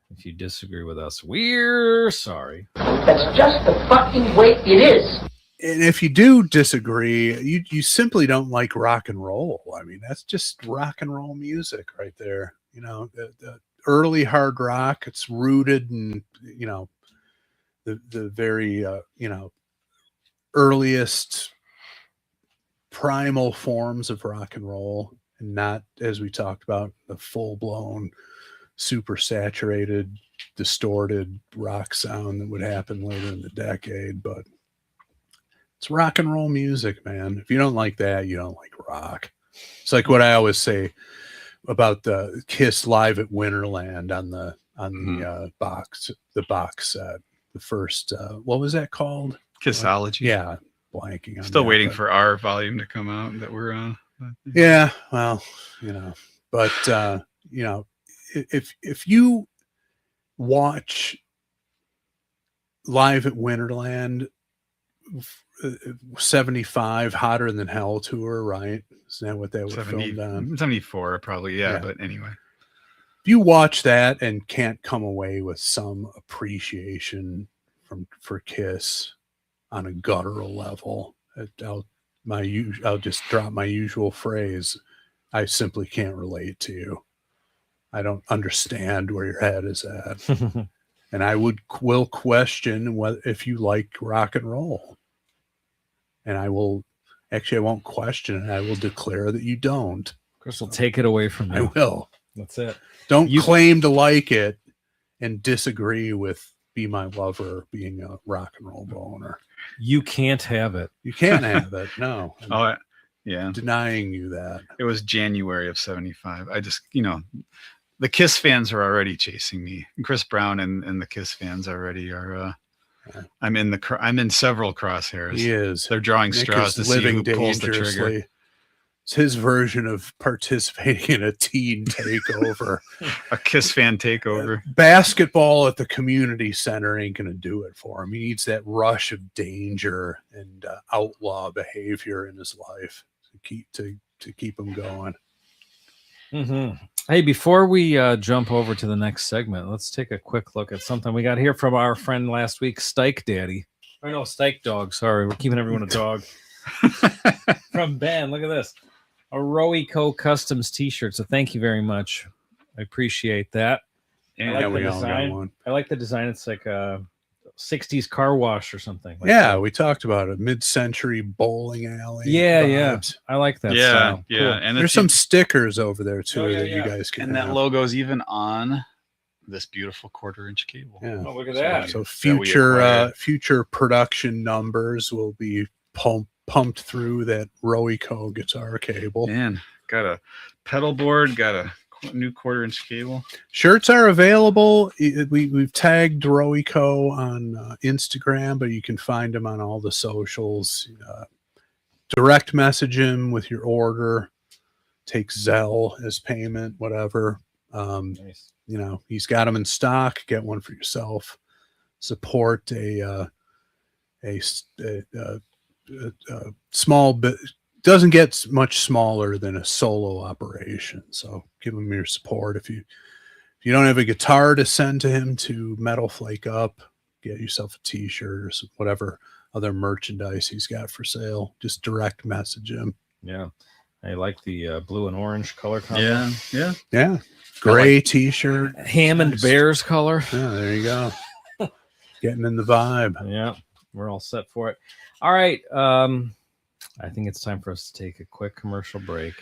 S2: if you disagree with us, we're sorry.
S10: That's just the fucking way it is.
S1: And if you do disagree, you simply don't like rock and roll. I mean, that's just rock and roll music right there. You know, the early hard rock, it's rooted in, you know, the very, you know, earliest primal forms of rock and roll, and not, as we talked about, the full-blown, super saturated, distorted rock sound that would happen later in the decade. But it's rock and roll music, man. If you don't like that, you don't like rock. It's like what I always say about the Kiss Live at Winterland on the box set. The first what was that called?
S3: Kissology.
S1: Yeah, blanking on
S3: Still
S1: that,
S3: waiting
S1: but
S3: for our volume to come out that we're on.
S1: yeah, well, you know, but you know, if you watch Live at Winterland 75 Hotter Than Hell tour, right? Isn't that what that was filmed on?
S3: 74 probably, yeah, but anyway.
S1: If you watch that and can't come away with some appreciation for Kiss on a guttural level, I'll just drop my usual phrase. I simply can't relate to you. I don't understand where your head is at. And I will question if you like rock and roll. And I won't question it. I will declare that you don't.
S2: Chris will take it away from you.
S1: I will.
S2: That's it.
S1: Don't claim to like it and disagree with Be My Lover being a rock and roll boner.
S2: You can't have it.
S1: You can't have it. No.
S3: Oh, yeah.
S1: Denying you that. It
S3: was January of 75. I just, you know, the Kiss fans are already chasing me. Chris Brown and the Kiss fans already are. I'm in several crosshairs.
S1: He is.
S3: They're drawing
S1: Nick
S3: straws to see who pulls the trigger.
S1: It's his version of participating in a teen takeover.
S3: A Kiss fan takeover.
S1: Basketball at the community center ain't going to do it for him. He needs that rush of danger and outlaw behavior in his life to keep him going.
S2: Hey, before we jump over to the next segment, let's take a quick look at something we got here from our friend last week, Stike Daddy. Or no, Stike Dog. Sorry, we're keeping everyone a dog. From Ben, look at this. A Roeco Customs t-shirt. So thank you very much. I appreciate that.
S3: Yeah,
S2: I like the
S1: we all got
S2: design.
S1: one.
S2: I like the design. It's like a 60s car wash or something. Like
S1: Yeah, we talked about it. Mid-century bowling alley. vibes.
S2: I like that
S3: yeah,
S2: style.
S3: yeah.
S2: Cool.
S3: And
S1: There's some stickers over there too
S2: Oh, yeah,
S1: that
S2: yeah.
S1: you guys can
S3: and that
S1: have.
S3: logo's even on this beautiful 1/4-inch cable.
S1: Yeah.
S2: Oh, look at that.
S1: So
S3: that we
S1: future
S3: acquired.
S1: future production numbers will be pumped through that Roeco guitar cable.
S3: Man, got a pedal board, got a new 1/4-inch cable.
S1: Shirts are available. We've tagged Roeco on Instagram, but you can find them on all the socials. Direct message him with your order. Take Zelle as payment, whatever.
S2: Nice.
S1: You know, he's got them in stock. Get one for yourself. Support a small bit. Doesn't get much smaller than a solo operation. So give him your support. If you don't have a guitar to send to him to Metal Flake Up, get yourself a t-shirt or whatever other merchandise he's got for sale. Just direct message him.
S2: Yeah. I like the blue and orange color combo.
S1: Yeah. Gray t-shirt.
S2: Hammond
S1: Nice.
S2: Bears color.
S1: Yeah, there you go. Getting in the vibe.
S2: Yeah, we're all set for it. All right. I think it's time for us to take a quick commercial break.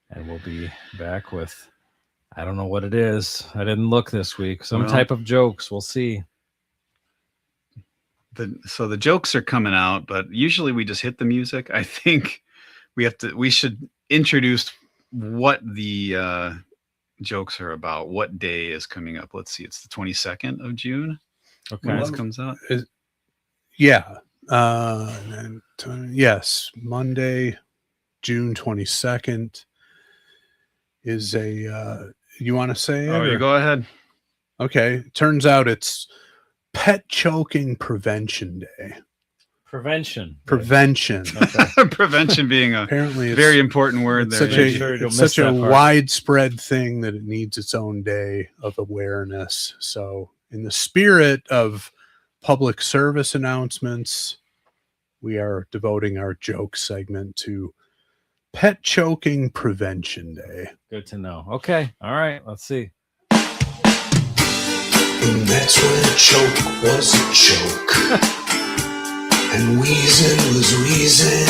S2: And we'll be back with, I don't know what it is. I didn't look this week. Some type of jokes. We'll see.
S3: So the jokes are coming out, but usually we just hit the music. I think we should introduce what the jokes are about. What day is coming up? Let's see. It's the 22nd of June.
S2: Okay.
S3: When this comes out.
S1: Yeah. Yes. Monday, June 22nd is a, you want to say it?
S3: Oh, you
S1: or-
S3: go ahead.
S1: Okay. Turns out it's Pet Choking Prevention Day.
S2: Prevention.
S1: Prevention.
S3: Prevention being a
S1: Apparently it's
S3: very important word
S1: it's
S3: there.
S1: such a widespread thing that it needs its own day of awareness. So in the spirit of public service announcements, we are devoting our joke segment to Pet Choking Prevention Day.
S2: Good to know. Okay. All right. Let's see.
S5: And that's when a choke was a choke. And wheezing was wheezing.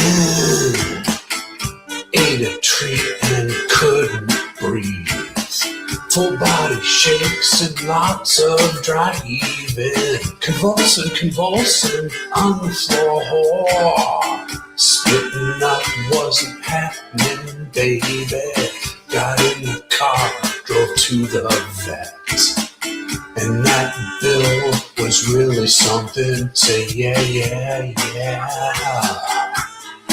S5: Ate a treat and couldn't breathe. Full body shakes and lots of dry heaving. Convulsing on the floor. Spitting up wasn't happening, baby. Got in the car, drove to the vet. And that bill was really something. Say yeah, yeah, yeah.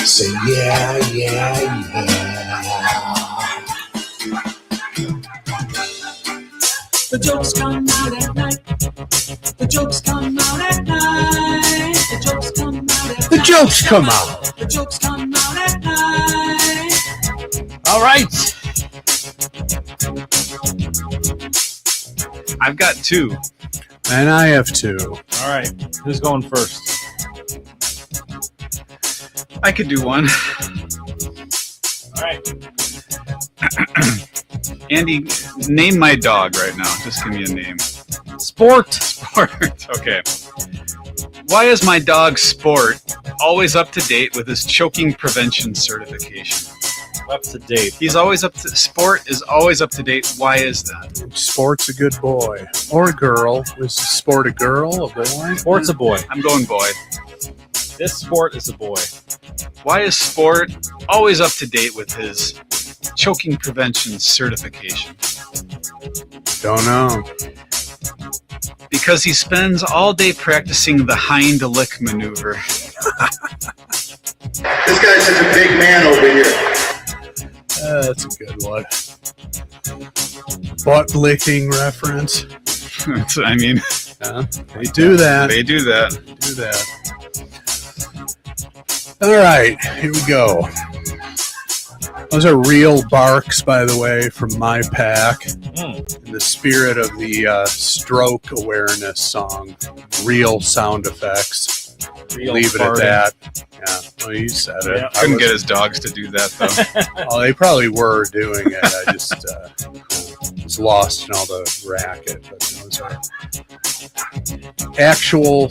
S5: Say yeah, yeah, yeah. The jokes come out at night. The jokes come out at night. The jokes come out at night.
S1: The jokes come out.
S5: The jokes come out at night.
S2: All right.
S3: I've got two.
S1: And I have two.
S2: All right. Who's going first?
S3: I could do one.
S2: All right.
S3: Andy, name my dog right now. Just give me a name.
S2: Sport.
S3: Sport. Okay. Why is my dog Sport always up to date with his choking prevention certification?
S2: Up to date.
S3: He's always up to Sport is always up to date. Why is that?
S1: Sport's a good boy. Or a girl. Is Sport a girl? A boy?
S2: Sport's a boy.
S3: I'm going boy.
S2: This sport is a boy.
S3: Why is Sport always up to date with his choking prevention certification?
S1: Don't know.
S3: Because he spends all day practicing the hind lick maneuver.
S8: This guy's such a big man over here.
S1: That's a good one. Butt licking reference.
S3: I mean,
S1: Yeah, they do that.
S3: they do that.
S1: Do that. All right, here we go. Those are real barks, by the way, from my pack. In the spirit of the stroke awareness song, real sound effects.
S2: Real
S1: Leave it
S2: farting.
S1: at that. Yeah, well, you said it.
S2: Yeah.
S3: Couldn't get his dogs to do that though.
S1: Oh, they probably were doing it. I just was lost in all the racket. But those are actual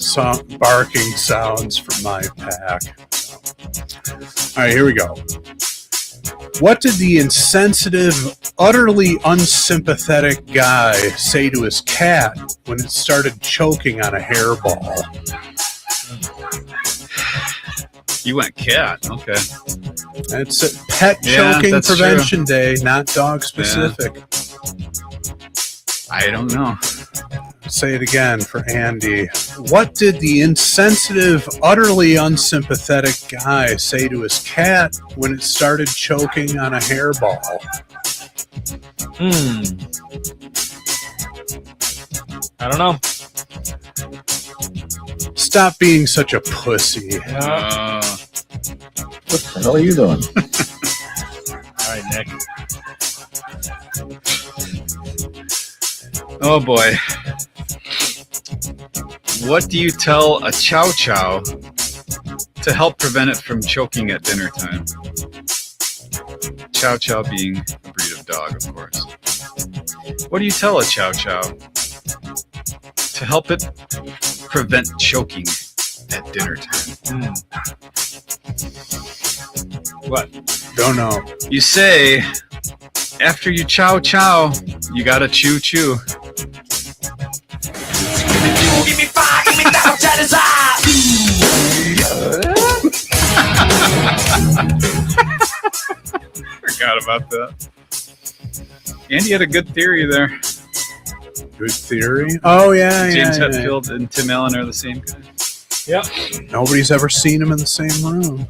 S1: barking sounds from my pack. All right, here we go. What did the insensitive, utterly unsympathetic guy say to his cat when it started choking on a hairball?
S3: You went cat. Okay.
S1: That's it. Pet
S3: Yeah,
S1: choking
S3: that's
S1: prevention day, not dog specific.
S3: I don't know.
S1: Say it again for Andy. What did the insensitive, utterly unsympathetic guy say to his cat when it started choking on a hairball?
S2: I don't know.
S1: Stop being such a pussy.
S4: What the hell are you doing?
S2: All right, Nick.
S3: Oh boy. What do you tell a chow chow to help prevent it from choking at dinner time? Chow chow being a breed of dog, of course. What do you tell a chow chow to help it prevent choking at dinner time?
S2: What?
S1: Don't know.
S3: You say, after you chow chow, you gotta chew chew.
S6: Give me fire, give me down,
S3: Forgot about that. Andy had a good theory there.
S1: Good theory. Oh, yeah,
S3: James
S1: yeah.
S3: Hetfield and Tim Allen are the same guy.
S2: Yep.
S1: Nobody's ever seen him in the same room.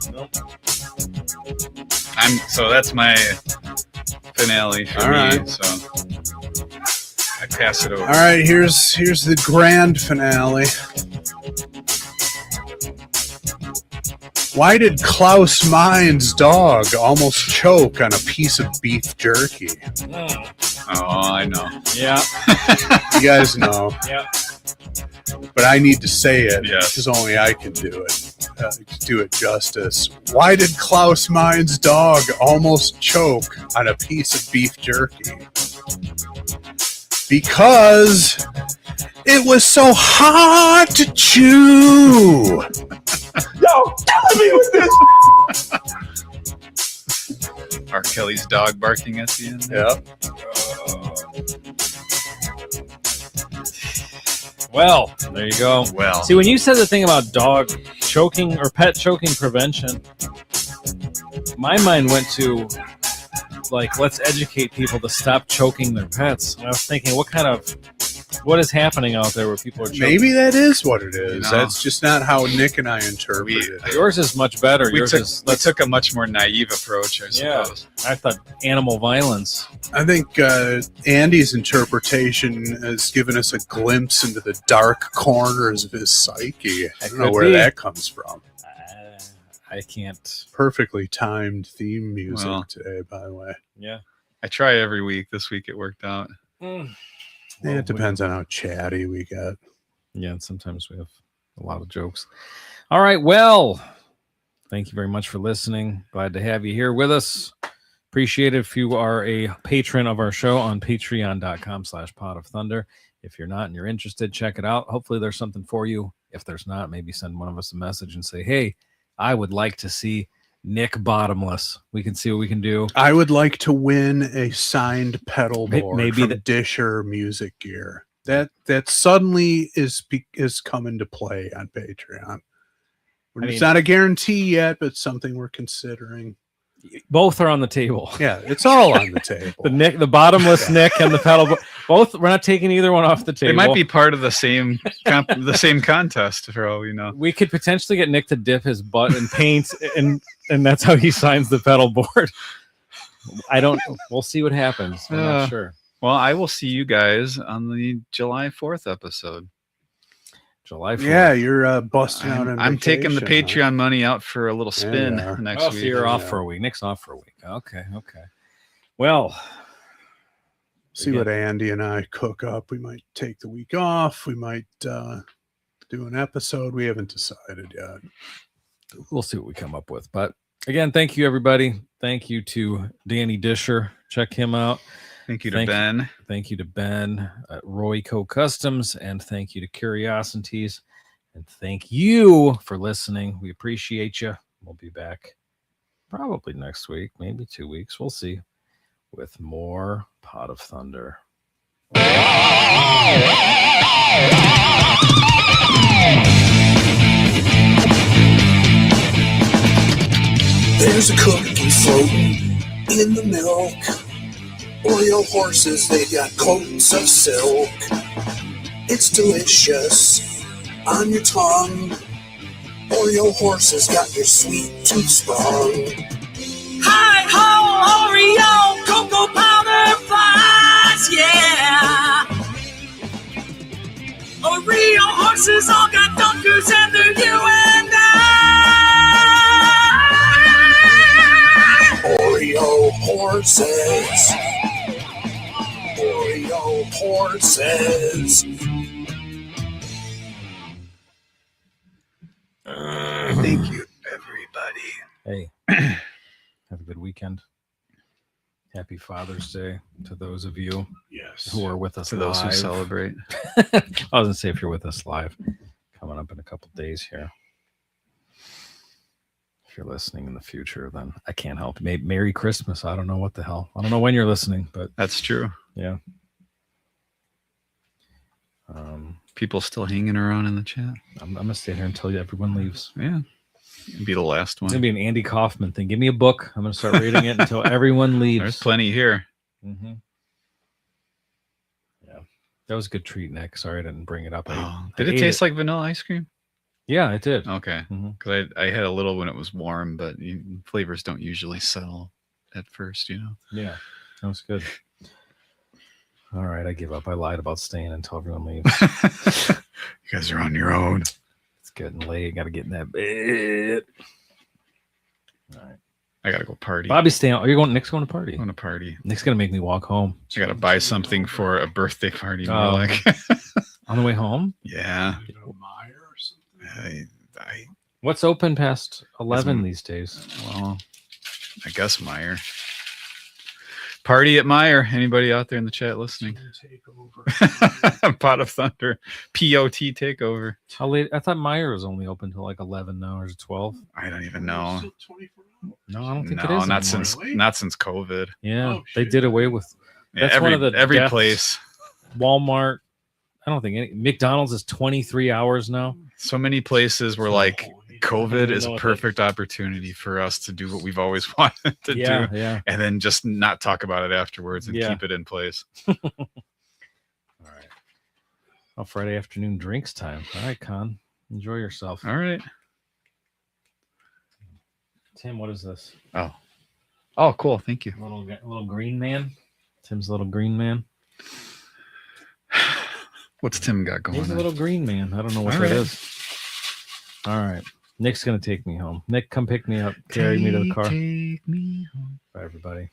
S3: So that's my finale for
S1: All
S3: me.
S1: right.
S3: So I pass it over.
S1: All right, here's the grand finale. Why did Klaus Mein's dog almost choke on a piece of beef jerky?
S3: Oh, I know.
S2: Yeah.
S1: You guys know.
S2: Yeah.
S1: But I need to say it
S3: Yes.
S1: because only I can do it. Do it justice. Why did Klaus Mein's dog almost choke on a piece of beef jerky? Because it was so hard to chew.
S6: Yo, killing me with this.
S3: R. Kelly's dog barking at the end.
S1: Yep.
S2: Well, there you go.
S3: Well,
S2: See, when you said the thing about dog choking or pet choking prevention, my mind went to, like, let's educate people to stop choking their pets. And I was thinking, what is happening out there where people are choking?
S1: Maybe that is what it is.
S3: You know.
S1: That's just not how Nick and I interpreted it.
S2: Yours is much better.
S3: we
S2: Yours is.
S3: took, took a much more naive approach, I
S2: Yeah.
S3: suppose.
S2: I thought animal violence.
S1: I think Andy's interpretation has given us a glimpse into the dark corners of his psyche. I don't know
S2: could
S1: where
S2: be.
S1: that comes from.
S2: I can't.
S1: Perfectly timed theme music
S3: Well.
S1: today, by the way.
S2: Yeah.
S3: I try every week. This week it worked out.
S1: Yeah, it depends on how chatty we get.
S2: Yeah, and sometimes we have a lot of jokes. All right, well, thank you very much for listening. Glad to have you here with us. Appreciate it if you are a patron of our show on patreon.com/Pot of Thunder. If you're not and you're interested, check it out. Hopefully there's something for you. If there's not, maybe send one of us a message and say, hey, I would like to see Nick Bottomless. We can see what we can do.
S1: I would like to win a signed pedal board
S2: Maybe
S1: from Disher Music Gear. That suddenly is come into play on Patreon. It's not a guarantee yet, but something we're considering.
S2: Both are on the table.
S1: Yeah, it's all on the table.
S2: The bottomless Nick and the pedal board. Both, we're not taking either one off the table.
S3: They might be part of the same the same contest for all we know.
S2: We could potentially get Nick to dip his butt in paint, and that's how he signs the pedal board. We'll see what happens. I'm not sure.
S3: Well, I will see you guys on the July 4th episode.
S2: July 4th.
S1: Yeah, you're busting out.
S3: I'm taking the
S1: vacation, huh?
S3: Patreon money out for a little spin
S1: you are.
S3: next
S2: Oh, so
S3: week.
S2: you're off
S1: Yeah.
S2: for a week. Nick's off for a week. Okay. Well,
S1: See what Andy and I cook up. We might take the week off. We might do an episode. We haven't decided yet.
S2: we'll see what we come up with. But again, thank you, everybody. Thank you to Danny Disher. Check him out.
S3: Thank you to Ben.
S2: Thank you to Ben at Royco Customs, and thank you to Curiosities, and thank you for listening. We appreciate you. We'll be back probably next week, maybe 2 weeks. We'll see, with more Pot of Thunder.
S5: There's a cookie floating in the milk. Oreo horses, they got coats of silk. It's delicious on your tongue. Oreo horses got your sweet tooth sprung.
S9: Hi ho, Oreo, cocoa powder flies, yeah. Oreo horses all got dunkers and they're you and I.
S5: Oreo horses. Oreo horses.
S3: Thank you, everybody.
S2: Hey, have a good weekend. Happy Father's Day to those of you who are with us
S3: To
S2: live.
S3: those who celebrate.
S2: I was going to say if you're with us live, coming up in a couple days here. If you're listening in the future, then I can't help. Merry Christmas. I don't know what the hell. I don't know when you're listening, but
S3: That's true.
S2: yeah.
S3: People still hanging around in the chat.
S2: I'm going to stay here until everyone leaves.
S3: Yeah. Be the last
S2: It's going to
S3: one.
S2: be an Andy Kaufman thing. Give me a book. I'm going to start reading it until everyone leaves.
S3: There's plenty here.
S2: Mm-hmm. Yeah. That was a good treat, Nick. Sorry I didn't bring it up.
S3: Did it taste like vanilla ice cream?
S2: Yeah, it did.
S3: Okay.
S2: Mhm.
S3: Because I had a little when it was warm, but flavors don't usually settle at first, you know?
S2: Yeah, that was good. All right, I give up. I lied about staying until everyone leaves.
S3: You guys are on your own.
S2: It's getting late. Got to get in that bed. All right.
S3: I got to go party.
S2: Bobby's staying. Are you going? Nick's going to party.
S3: I'm going to party.
S2: Nick's going to make me walk home.
S3: I got to buy something for a birthday party. More
S2: Oh.
S3: like.
S2: On the way home?
S3: Yeah.
S1: You know, Meyer or something.
S2: What's open past 11 these days?
S3: Well, I guess Meyer. Party at Meyer. Anybody out there in the chat listening? Pot of Thunder. POT takeover.
S2: How late? I thought Meyer was only open till like 11 now, or is it 12?
S3: I don't even know.
S2: No, I don't think it
S3: No,
S2: is.
S3: not
S2: anymore.
S3: since COVID.
S2: Yeah,
S1: Oh,
S2: they
S1: shit.
S2: did away with.
S3: Yeah,
S2: That's one of the
S3: every
S2: deaths.
S3: place.
S2: Walmart. I don't think any. McDonald's is 23 hours now.
S3: So many places were like, COVID
S2: I
S3: is
S2: know
S3: a
S2: what
S3: perfect opportunity for us to do what we've always wanted to
S2: Yeah,
S3: do,
S2: yeah.
S3: and then just not talk about it afterwards and
S2: Yeah.
S3: keep it in place.
S2: All right. Oh, Friday afternoon drinks time. All right, Con. Enjoy yourself.
S3: All right.
S2: Tim, what is this?
S3: Oh, cool. Thank you.
S2: Little green man. Tim's little green man.
S3: What's Tim got going
S2: He's a
S3: on?
S2: little green man. I don't know what
S3: All
S2: that
S3: right.
S2: is. All right. Nick's going to take me home. Nick, come pick me up. Carry me to the car.
S3: Take me home.
S2: Bye, everybody.